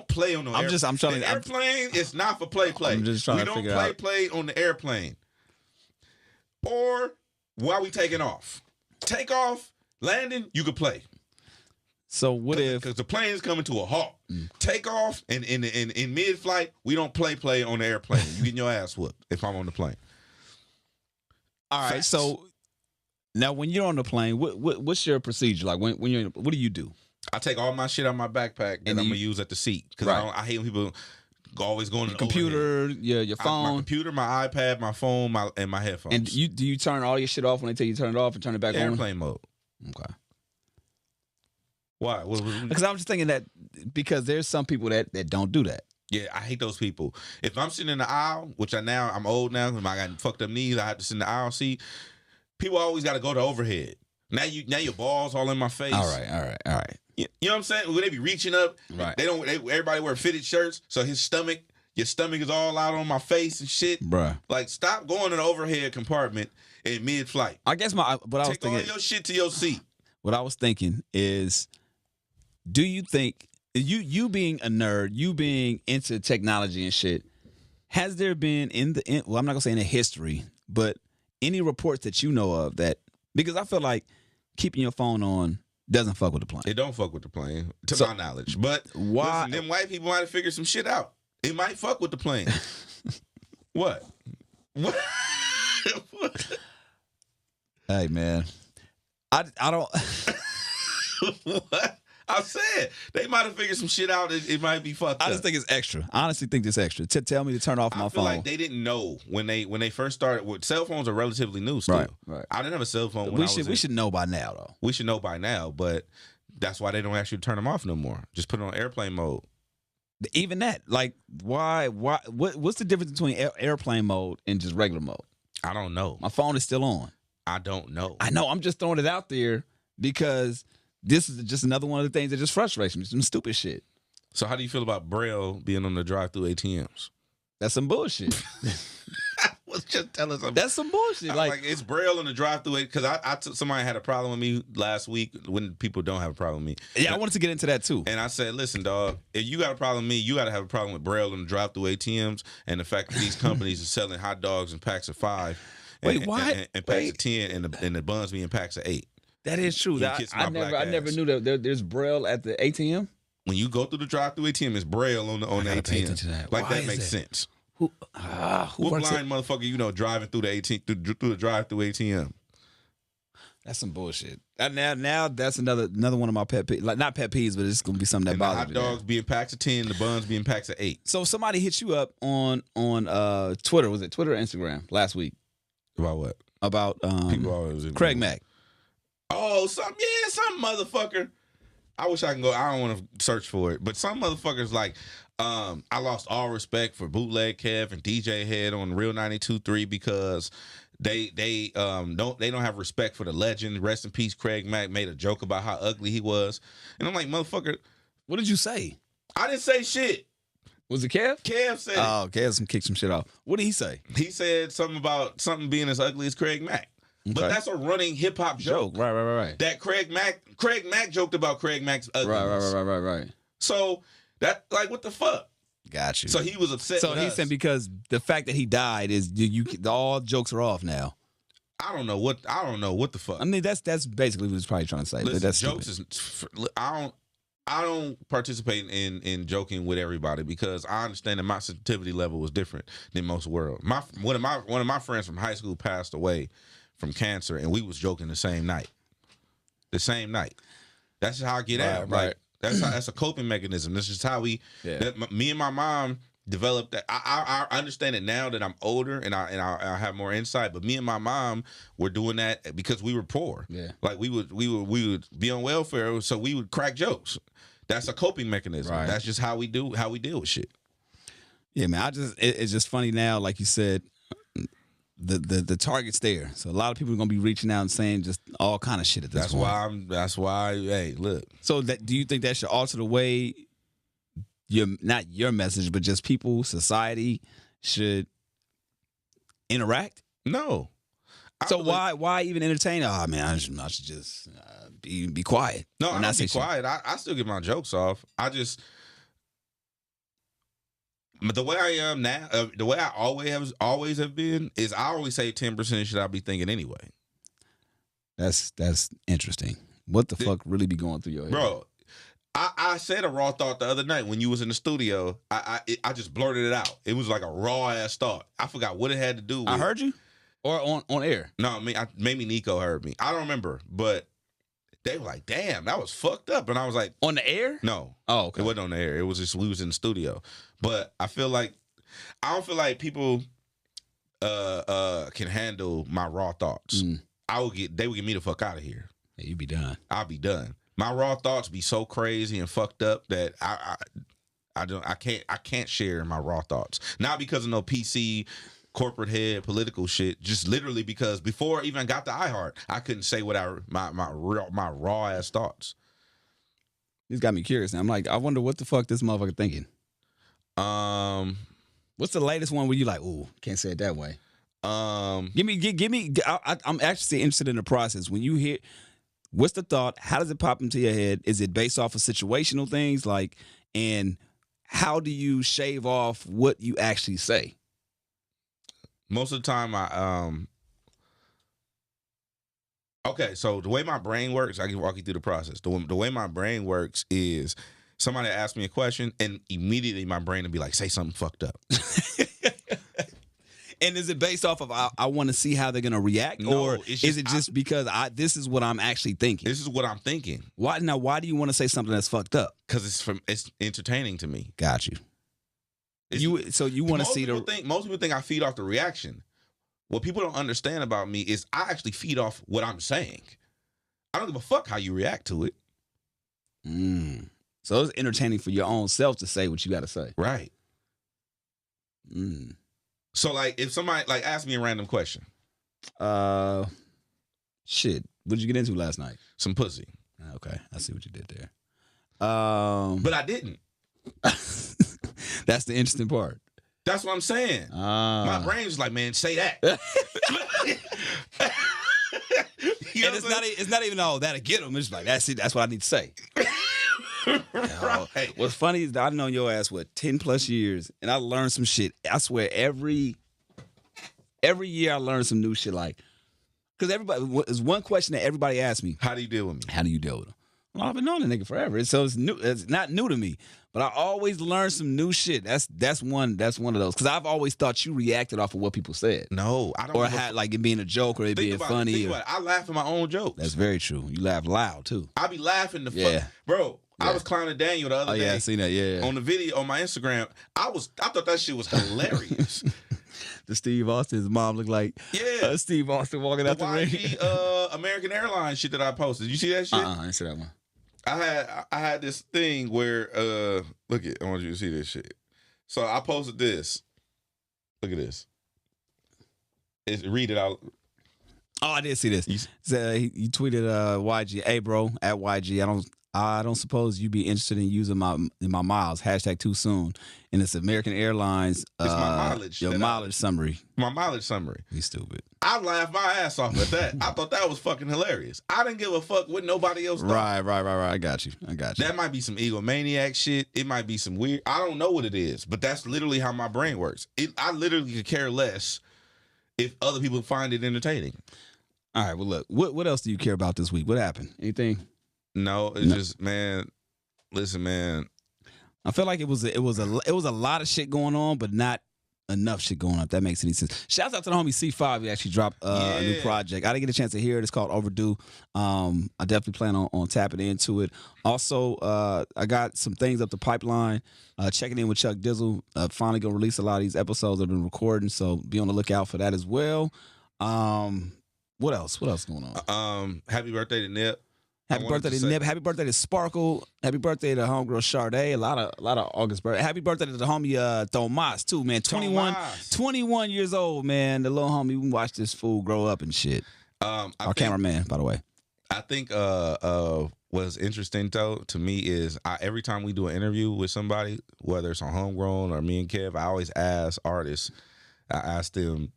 play on no airplane. I'm trying to. Airplane is not for play. I'm just trying to figure out. We don't play on the airplane. Or while we taking off. Take off, landing, you could play.
So what if...
Because the plane is coming to a halt. Take off, and in mid-flight, we don't play on the airplane. You getting your ass whooped if I'm on the plane.
All right, so now when you're on the plane, what's your procedure? Like when you're... What do you do?
I take all my shit out of my backpack that I'm going to use at the seat. Because I hate when people... Always going to the
computer, your phone,
my computer, my iPad, my phone, and my headphones.
And do you turn all your shit off when they tell you to turn it off and turn it back on?
Airplane mode.
Okay.
Why?
Because I'm just thinking that because there's some people that don't do that.
Yeah, I hate those people. If I'm sitting in the aisle, which I'm old now, because I got fucked up knees, I have to sit in the aisle seat. People always got to go to overhead. Now your balls all in my face.
All right.
You know what I'm saying? When they be reaching up,
right?
Everybody wear fitted shirts, so your stomach is all out on my face and shit,
bruh.
Like, stop going to the overhead compartment in mid-flight.
I guess I was thinking,
take all your shit to your seat.
What I was thinking is, do you think you being a nerd, you being into technology and shit, has there been well, I'm not gonna say in the history, but any reports that you know of that? Because I feel like keeping your phone on doesn't fuck with the plane.
It don't fuck with the plane, to my knowledge. But
why?
Listen, them white people might have figured some shit out. It might fuck with the plane. What?
Hey, man. I don't...
What? I said they might have figured some shit out. It might be fucked up.
I just think it's extra. I honestly think it's extra. Tell me to turn off my phone.
I feel like they didn't know when they first started. Cell phones are relatively new still.
Right.
I didn't have a cell phone when
we should know by now, though.
We should know by now, but that's why they don't actually turn them off no more. Just put it on airplane mode.
Even that, like, why? What's the difference between airplane mode and just regular mode?
I don't know.
My phone is still on.
I don't know.
I know. I'm just throwing it out there because this is just another one of the things that just frustrates me. Some stupid shit.
So how do you feel about Braille being on the drive-through ATMs?
That's some bullshit.
Just tell us something.
That's some bullshit. Like
it's Braille on the drive-through, because somebody had a problem with me last week when people don't have a problem with me.
Yeah, I wanted to get into that too.
And I said, listen, dog, if you got a problem with me, you got to have a problem with Braille on the drive-through ATMs and the fact that these companies are selling hot dogs in packs of 5.
Wait, what?
And packs of 10 and the buns be in packs of 8.
That is true. I never knew that there's Braille at the ATM.
When you go through the drive-through ATM, it's Braille on the ATM. Like, that makes sense.
Who
what blind motherfucker driving through the ATM through the drive-through ATM?
That's some bullshit. Now that's another one of my pet peeves. Like, not pet peeves, but it's gonna be something that bothers me.
The hot dogs being packs of 10, the buns being packs of 8.
So somebody hit you up on Twitter. Was it Twitter or Instagram last week?
About what?
About
people always
Craig Mack.
Oh, some motherfucker. I wish I can go. I don't want to search for it, but some motherfuckers like, I lost all respect for Bootleg Kev and DJ Hed on Real 92.3 because they don't have respect for the legend. Rest in peace, Craig Mack made a joke about how ugly he was, and I'm like, motherfucker,
what did you say?
I didn't say shit.
Was it Kev?
Kev said.
Oh, Kev kicked some shit off. What did he say?
He said something about something being as ugly as Craig Mack. Okay. But that's a running hip hop joke.
Right.
That Craig Mack joked about Craig Mack's ugliness.
Right.
So that, like, what the fuck?
Got you.
So he was upset.
So
with
he's
us.
saying because the fact that he died is all jokes are off now.
I don't know what the fuck.
I mean, that's basically what he's probably trying to say.
Listen,
that's
jokes
stupid.
I don't participate in joking with everybody because I understand that my sensitivity level was different than most world. One of my friends from high school passed away from cancer, and we was joking the same night. The same night. That's how I get out.
Right.
Like that's a coping mechanism. That's just how me and my mom developed that. I understand it now that I'm older and I have more insight. But me and my mom were doing that because we were poor.
Yeah.
Like we would be on welfare, so we would crack jokes. That's a coping mechanism.
Right.
That's just how we deal with shit.
Yeah, man. It's just funny now, like you said, the target's there. So a lot of people are gonna be reaching out and saying just all kind of shit at this point.
That's why. Hey, look.
So do you think that should alter the way not your message, but just people, society should interact?
No.
So why even entertain? Oh man, I should just be quiet.
No,
I'm
not
not
be quiet. I still get my jokes off. But the way I am now, the way I always have been, is I always say 10% of shit I be thinking anyway.
That's interesting. What the fuck really be going through your head,
bro? I said a raw thought the other night when you was in the studio. I just blurted it out. It was like a raw ass thought. I forgot what it had to do with.
I heard you, or on air.
No, maybe Nico heard me. I don't remember, but they were like, "Damn, that was fucked up," and I was like,
"On the air?"
No.
Oh, okay.
It wasn't on the air. It was just we was in the studio. But I don't feel like people can handle my raw thoughts. They would get me the fuck out of here.
Yeah, you be done.
I'll be done. My raw thoughts be so crazy and fucked up that I can't share my raw thoughts. Not because of no PC corporate head political shit, just literally because before I even got to iHeart, I couldn't say what my raw ass thoughts.
This got me curious now. I'm like, I wonder what the fuck this motherfucker thinking. What's the latest one where you like, ooh, can't say it that way? Give me. I'm actually interested in the process. When you hear, what's the thought? How does it pop into your head? Is it based off of situational things? Like, and how do you shave off what you actually say?
Most of the time, okay, so the way my brain works, I can walk you through the process. The way my brain works is somebody asks me a question, and immediately my brain will be like, say something fucked up.
And is it based off of I want to see how they're gonna react, or is it just because this is what I'm actually thinking?
This is what I'm thinking.
Why do you want to say something that's fucked up?
Because it's entertaining to me.
Got you. You want to see
most people think I feed off the reaction. What people don't understand about me is I actually feed off what I'm saying. I don't give a fuck how you react to it.
So it's entertaining for your own self to say what you got to say.
Right. So like if somebody like asked me a random question.
Shit. What did you get into last night?
Some pussy.
Okay. I see what you did there. But
I didn't.
That's the interesting part.
That's what I'm saying. My brain's like, man, say that.
It's not even all that'll get them. It's like, that's it. That's what I need to say.
Right.
What's funny is that I've known your ass 10 plus years, and I learned some shit. I swear every year I learn some new shit. Like, because there's one question that everybody asks me:
how do you deal with me?
How do you deal with them? Well, I've been knowing the nigga forever, so it's new. It's not new to me, but I always learn some new shit. That's one of those. Because I've always thought you reacted off of what people said.
No, I don't.
Or had like it being a joke or it being funny.
I laugh at my own jokes.
That's very true. You laugh loud too.
I be laughing fuck, bro. Yeah. I was clowning Daniel the other day.
Yeah, I seen that. Yeah,
on the video on my Instagram. I thought that shit was hilarious.
The Steve Austin's mom looked like Steve Austin walking out the ring.
American Airlines shit that I posted. You see that shit?
I didn't see that one.
I had this thing where look at, I want you to see this shit. So I posted this. Look at this. Read it out.
Oh, I did see this. You tweeted YG, hey bro, at YG. I don't suppose you'd be interested in using my miles. Hashtag too soon. And it's American Airlines.
It's my mileage.
Your mileage summary.
My mileage summary.
You stupid.
I laughed my ass off at that. I thought that was fucking hilarious. I didn't give a fuck what nobody else thought.
Right. I got you.
That might be some egomaniac shit. It might be some weird. I don't know what it is, but that's literally how my brain works. I literally could care less if other people find it entertaining.
All right. Well, look. What else do you care about this week? What happened? Anything?
No, it's just, man. Listen, man.
I feel like it was a lot of shit going on, but not enough shit going on. If that makes any sense. Shouts out to the homie C5. He actually dropped a new project. I didn't get a chance to hear it. It's called Overdue. I definitely plan on tapping into it. Also, I got some things up the pipeline. Checking in with Chuck Dizzle. Finally gonna release a lot of these episodes I've been recording, so be on the lookout for that as well. What else? What else going on?
Happy birthday to Nip.
Happy birthday to Nip. Happy birthday to Sparkle. Happy birthday to homegirl Sade. A lot of August birthday. Happy birthday to the homie Thomas too, man. 21 years old, man. The little homie. We watched this fool grow up and shit. Our cameraman, by the way.
I think what's interesting though to me is every time we do an interview with somebody, whether it's on Homegrown or me and Kev, I always ask artists. I ask them,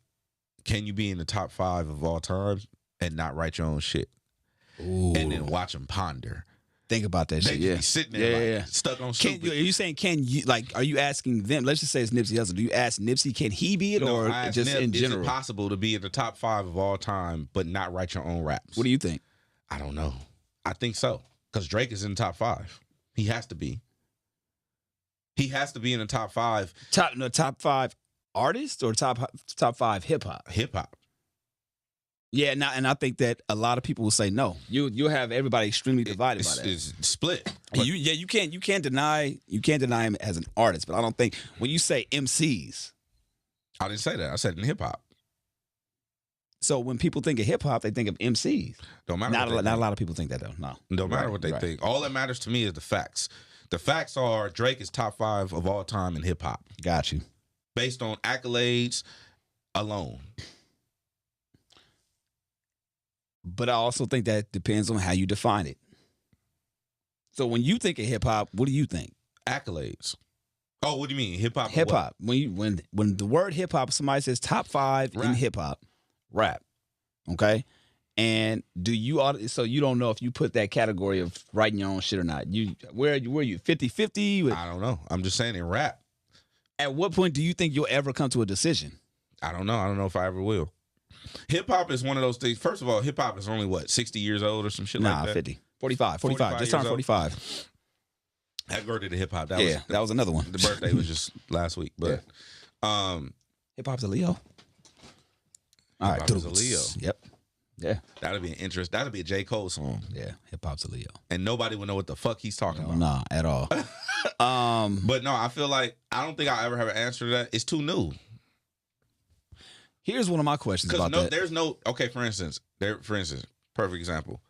can you be in the top 5 of all time and not write your own shit?
Ooh.
And then watch them ponder.
Think about that shit.
Be sitting there stuck on stupid.
Are you saying, are you asking them? Let's just say it's Nipsey Hussle. Do you ask Nipsey, can he be it, or just Nip, in general?
Is it possible to be in the top 5 of all time but not write your own raps?
What do you think?
I don't know. I think so. Because Drake is in the top 5. He has to be. He has to be in the top 5.
Top 5 artists or top 5 hip hop?
Hip hop.
Yeah, and I think that a lot of people will say no. You'll have everybody extremely divided by that.
It's split.
You can't deny him as an artist, but I don't think when you say MCs.
I didn't say that. I said in hip hop.
So when people think of hip hop, they think of MCs.
Don't matter.
Not a lot of people think that though. No.
Don't matter what they think. All that matters to me is the facts. The facts are Drake is top 5 of all time in hip hop.
Got you.
Based on accolades alone.
But I also think that depends on how you define it. So when you think of hip hop, what do you think?
Accolades. Oh, what do you mean? Hip hop?
Hip hop. When the word hip hop, somebody says top 5 in hip hop, rap. Okay? And so you don't know if you put that category of writing your own shit or not. Where are you 50-50?
I don't know. I'm just saying in rap.
At what point do you think you'll ever come to a decision?
I don't know. I don't know if I ever will. Hip hop is one of those things. First of all, hip hop is only 60 years old or some shit like that?
Nah, 50. 45. Just turned 45.
Happy birthday to hip hop.
That was another one.
The birthday was just last week. But
hip hop's a Leo. All right,
hip-hop is a Leo.
Yep. Yeah.
That'd be an interest. That'd be a J. Cole song.
Yeah, hip hop's a Leo.
And nobody would know what the fuck he's talking about.
Nah, at all.
But no, I feel like I don't think I'll ever have an answer to that. It's too new.
Here's one of my questions about that.
There's no for instance, perfect example.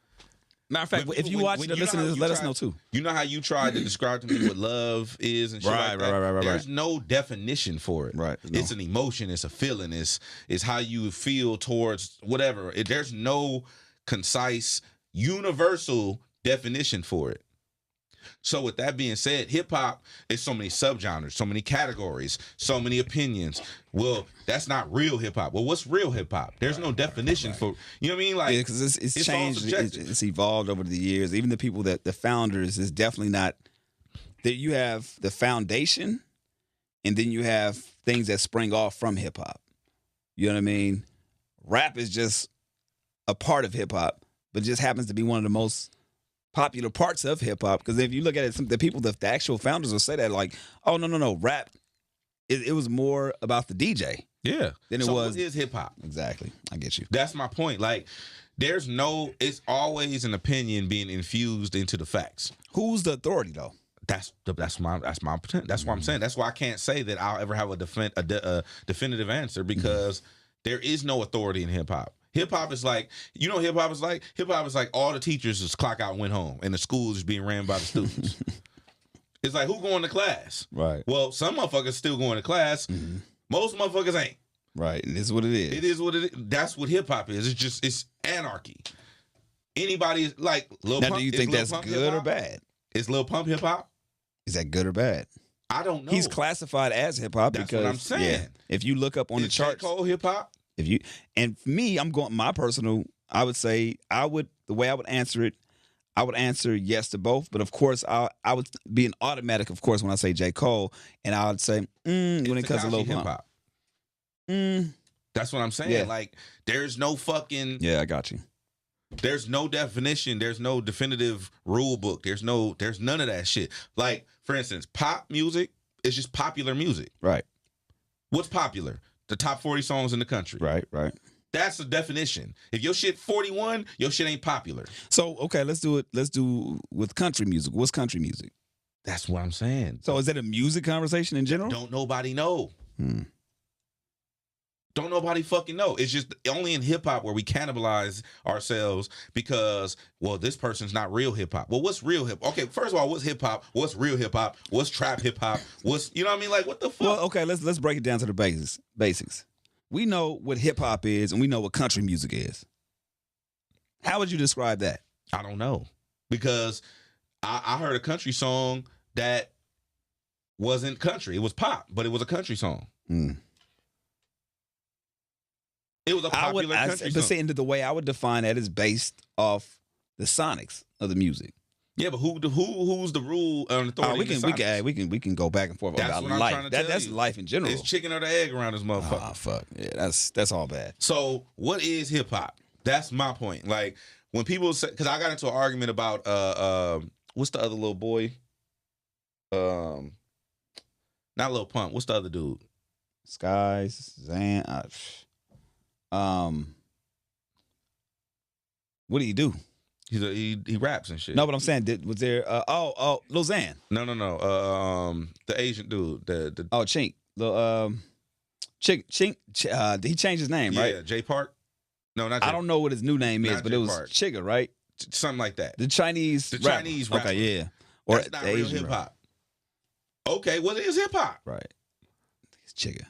Matter of fact, if you watch it or listen to this, let us know too.
You know how you tried to describe to me what love is and shit like that? Right. There's no definition for it.
Right.
It's an emotion. It's a feeling. It's how you feel towards whatever. There's no concise, universal definition for it. So with that being said, hip hop is so many subgenres, so many categories, so many opinions. Well, that's not real hip hop. Well, what's real hip hop? There's no definition for, you know what I mean? Like,
because it's changed, it's evolved over the years. Even the people the founders is definitely not that. You have the foundation, and then you have things that spring off from hip hop. You know what I mean? Rap is just a part of hip hop, but just happens to be one of the most popular parts of hip hop. Because if you look at it, the actual founders will say that, like, oh no, rap. It was more about the DJ.
Yeah.
Than it was.
What is hip hop?
Exactly. I get you.
That's my point. Like, it's always an opinion being infused into the facts.
Who's the authority though?
That's my potential. That's why I'm saying. That's why I can't say that I'll ever have a definitive answer, because there is no authority in hip hop. Hip hop is like, you know what hip hop is like? Hip hop is like all the teachers just clock out and went home, and the school is being ran by the students. It's like, who going to class?
Right.
Well, some motherfuckers still going to class. Mm-hmm. Most motherfuckers ain't.
Right. And this is what it is.
It is what it is. That's what hip hop is. It's anarchy. Anybody like Lil
Now,
Pump?
do you think
Lil
that's
Pump
good
hip-hop?
or bad?
Is Lil Pump hip hop?
Is that good or bad?
I don't know.
He's classified as hip hop
That's
because
what I'm saying.
yeah, if you look up on the
Is J.
charts,
Cole hip hop?
if you and for me, I'm going my personal. I would say the way I would answer it. I would answer yes to both, but of course, I would be an automatic, of course, when I say J. Cole, and I would say when it comes to Lil
hip
Pump.
hop.
Mm,
That's what I'm saying.
Yeah.
Like, there's no fucking.
yeah, I got you.
There's no definition. There's no definitive rule book. There's none of that shit. Like, for instance, pop music is just popular music.
Right,
What's popular? The top 40 songs in the country.
right.
That's the definition. If your shit 41, your shit ain't popular.
So okay, let's do it. Let's do with country music. What's country music?
That's what I'm saying.
So is that a music conversation in general?
Don't nobody know.
Hmm.
Don't nobody fucking know. It's just only in hip hop where we cannibalize ourselves because, well, this person's not real hip hop. Well, what's real hip? Okay, first of all, what's hip hop? What's real hip hop? What's trap hip hop? What's, you know what I mean? Like, what the fuck?
Well, okay, let's break it down to the basics. We know what hip hop is, and we know what country music is. How would you describe that?
I don't know, because I heard a country song that wasn't country. It was pop, but it was a country song.
Mm.
It was a popular country song.
But see, the way I would define that is based off the sonics of the music.
Yeah, but who's the rule and authority?
We can go back and forth
That's
about
what I'm
life.
trying to tell
That's
you.
life in general.
It's chicken or the egg around this motherfucker.
Oh fuck. Yeah, that's all bad.
So what is hip hop? That's my point. Like, when people say, because I got into an argument about what's the other little boy? Not Lil Pump. What's the other dude?
Skies, Zan. What do you do?
He raps and shit.
No, but I'm saying, was there? Lil Xan.
No. The Asian dude. The
Chink. Chink. He changed his name, right?
Yeah, Jay Park. No, not Jay.
I don't know what his new name is,
Not
but
Jay
it was
Park.
Chigga, right?
Something like that.
The Chinese.
Chinese rapper.
Okay, yeah. Or
That's not
the
real
Asian
hip
rapper.
hop. Okay, what is hip hop?
Right. It's Chigga.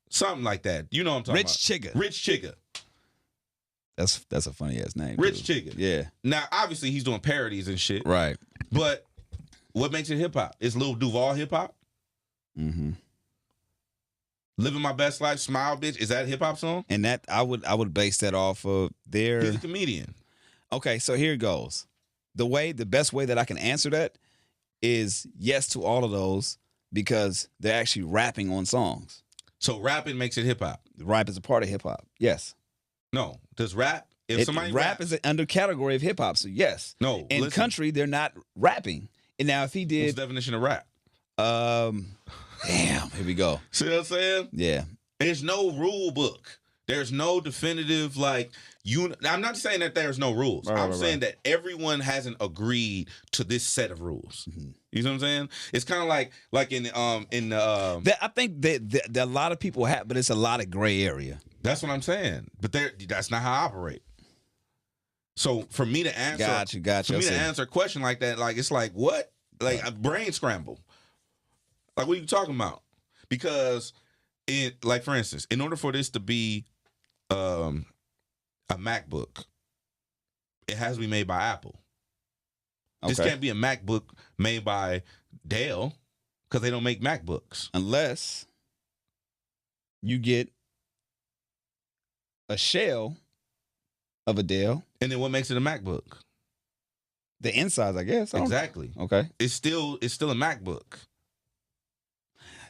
Something like that. You know what I'm talking about.
Chigga.
Rich Chigga.
That's a funny ass name.
Rich
dude.
Chigga.
Yeah.
Now, obviously, he's doing parodies and shit.
Right.
But what makes it hip hop? Is Lil Duval hip hop?
Mm-hmm.
Living My Best Life, Smile Bitch. Is that a hip hop song?
And that I would base that off of their.
He's a comedian.
Okay, so here it goes. The best way that I can answer that is yes to all of those because they're actually rapping on songs.
So rapping makes it hip hop.
Rap is a part of hip hop. Yes.
No. Does rap? If somebody
rap is an under category of hip hop. So yes.
No.
In
listen,
country, they're not rapping. And now if he
what's
did,
the definition of rap?
damn, here we go.
See what I'm saying?
Yeah.
There's no rule book. There's no definitive, like, I'm not saying that there's no rules. I'm saying that everyone hasn't agreed to this set of rules.
Mm-hmm.
You know what I'm saying? It's kind of like
I think that a lot of people have, but it's a lot of gray area.
that's what I'm saying. But that's not how I operate. So for me to answer,
Gotcha.
For me to answer a question like that, like, it's like, what? Like a brain scramble. Like, what are you talking about? Because like, for instance, in order for this to be a MacBook, it has to be made by Apple.
Okay.
This can't be a MacBook made by Dell because they don't make MacBooks.
Unless you get a shell of a Dell.
And then what makes it a MacBook?
The insides, I guess.
Exactly.
Okay.
It's still a MacBook.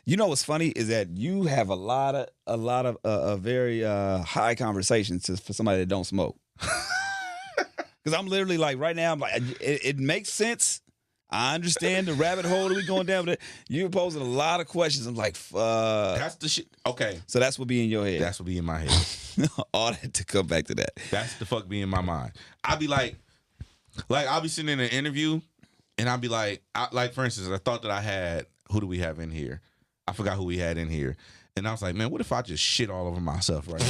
You know what's funny is that you have a lot of very high conversations for somebody that don't smoke. Because I'm literally like right now, I'm like, it makes sense. I understand the rabbit hole that we going down, but you're posing a lot of questions. I'm like, fuck.
That's the shit. Okay.
So that's what be in your head.
That's what be in my head.
All that to come back to that.
That's the fuck be in my mind. I'll be like I'll be sitting in an interview and I'll be like for instance, I thought that I had, who do we have in here? I forgot who we had in here. And I was like, man, what if I just shit all over myself right now?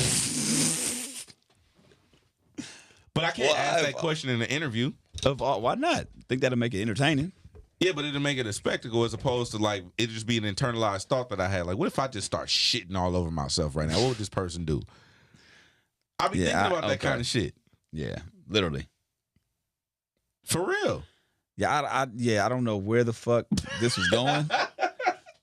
But I can't ask that question in an interview.
Why not? Think that'll make it entertaining.
Yeah, but it'll make it a spectacle as opposed to like it just be an internalized thought that I had. Like, what if I just start shitting all over myself right now? What would this person do? I'll be thinking about that kind of shit.
Yeah, literally.
For real.
Yeah, I don't know where the fuck this was going,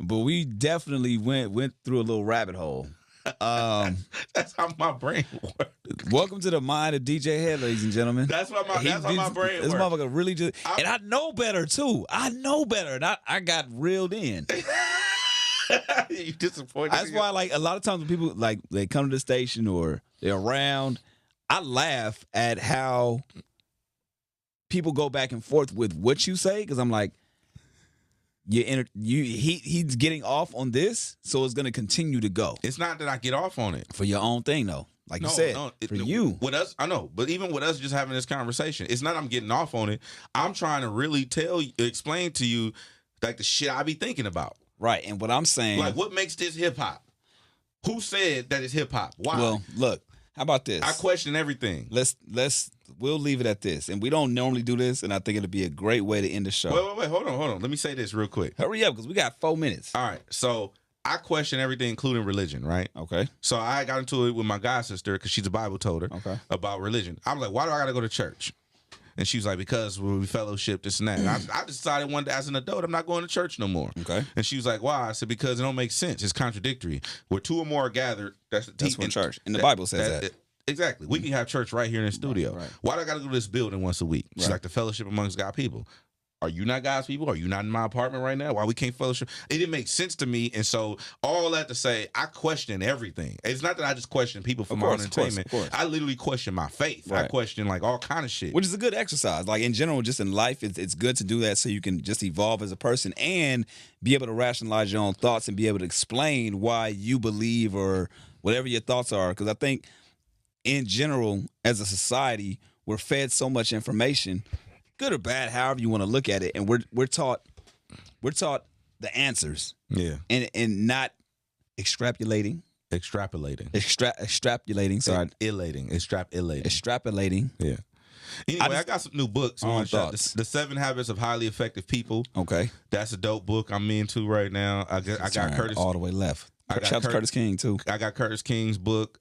but we definitely went through a little rabbit hole.
That's how my brain works.
Welcome to the mind of DJ Hed, ladies and gentlemen.
That's how my brain
This
works.
motherfucker really just, and I know better too. I know better, and I got reeled in.
You disappointed.
That's why, like, a lot of times when people like they come to the station or they're around, I laugh at how people go back and forth with what you say, because I'm like, he's getting off on this, so it's gonna continue to go.
It's not that I get off on it
for your own thing, though. Like you said, for you.
With us, I know, but even with us just having this conversation, it's not I'm getting off on it. I'm trying to really explain to you, like, the shit I be thinking about.
Right, and what I'm saying,
like, what makes this hip hop? Who said that it's hip hop? Why?
Well, look, how about this?
I question everything.
We'll leave it at this, and we don't normally do this, and I think it'll be a great way to end the show.
Wait, hold on. Let me say this real quick.
Hurry up, because we got 4 minutes.
All right, so I question everything, including religion, right?
Okay.
So I got into it with my god sister because she's a Bible toter. Okay. About religion. I was like, why do I got to go to church? And she was like, because we fellowship, this and that. And I decided one day as an adult, I'm not going to church no more.
Okay.
And she was like, why? I said, because it don't make sense. It's contradictory. Where two or more are gathered, that's
when church. And the Bible says that.
Exactly. We can have church right here in the studio.
Right.
Why do I got to go to this building once a week? She's like, the fellowship amongst God people. Are you not God's people? Are you not in my apartment right now? Why we can't fellowship? It didn't make sense to me. And so all that to say, I question everything. It's not that I just question people for my entertainment. I literally question my faith. Right. I question like all kind of shit.
Which is a good exercise. Like in general, just in life, it's good to do that so you can just evolve as a person and be able to rationalize your own thoughts and be able to explain why you believe or whatever your thoughts are. Because I think in general, as a society, we're fed so much information, good or bad, however you want to look at it, and we're taught the answers.
Yeah.
And not extrapolating.
Extrapolating. Sorry. Extrapolating. Yeah. Anyway, I got some new books. The 7 Habits of Highly Effective People.
Okay.
That's a dope book I'm into right now. I got Curtis.
All the way left. Shout out to Curtis King, too.
I got Curtis King's book.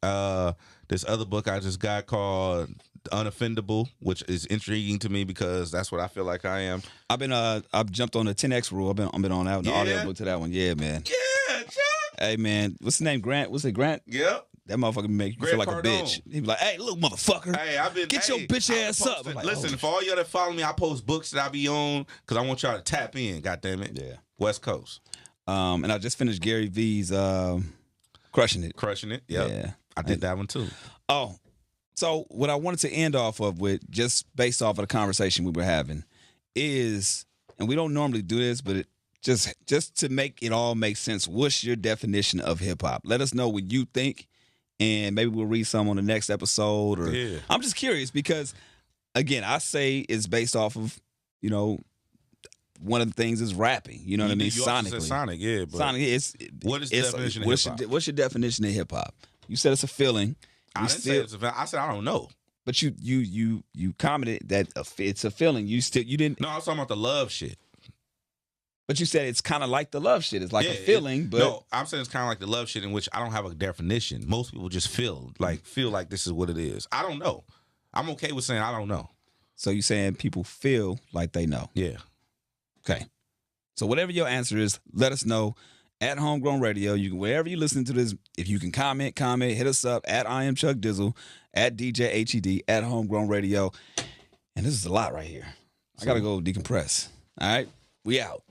This other book I just got called Unoffendable, which is intriguing to me because that's what I feel like I am.
I've jumped on the 10X rule. I've been on that, the audio book to that one. Yeah, man.
Yeah, Chuck.
Hey, man. What's his name? Grant? What's it, Grant?
Yep.
That motherfucker make you feel like a bitch. He be like, hey, look, motherfucker.
Hey,
get your bitch ass up.
Like, listen, for all y'all that follow me, I post books that I be on because I want y'all to tap in, goddammit.
Yeah.
West Coast.
And I just finished Gary V's Crushing It.
Yep.
Yeah.
I did that one too.
Oh, so what I wanted to end off of with, just based off of the conversation we were having, is, and we don't normally do this, but just to make it all make sense, what's your definition of hip hop? Let us know what you think, and maybe we'll read some on the next episode. Or I'm just curious because, again, I say it's based off of, one of the things is rapping. You know what I mean? Sonically.
Sonic, yeah. But
Sonic.
What is the definition of hip hop?
What's your definition of hip hop? You said it's a feeling.
I didn't say it's a feeling. I said I don't know.
But you commented that it's a feeling. You didn't.
No, I was talking about the love shit.
But you said it's kind of like the love shit. It's like a feeling. But
no, I'm saying it's kind of like the love shit in which I don't have a definition. Most people just feel like this is what it is. I don't know. I'm okay with saying I don't know.
So you're saying people feel like they know?
Yeah.
Okay. So whatever your answer is, let us know at Homegrown Radio. You can, wherever you listen to this, if you can comment, hit us up at I am Chuck Dizzle, at DJ HED, at Homegrown Radio. And this is a lot right here. I got to go decompress. All right? We out.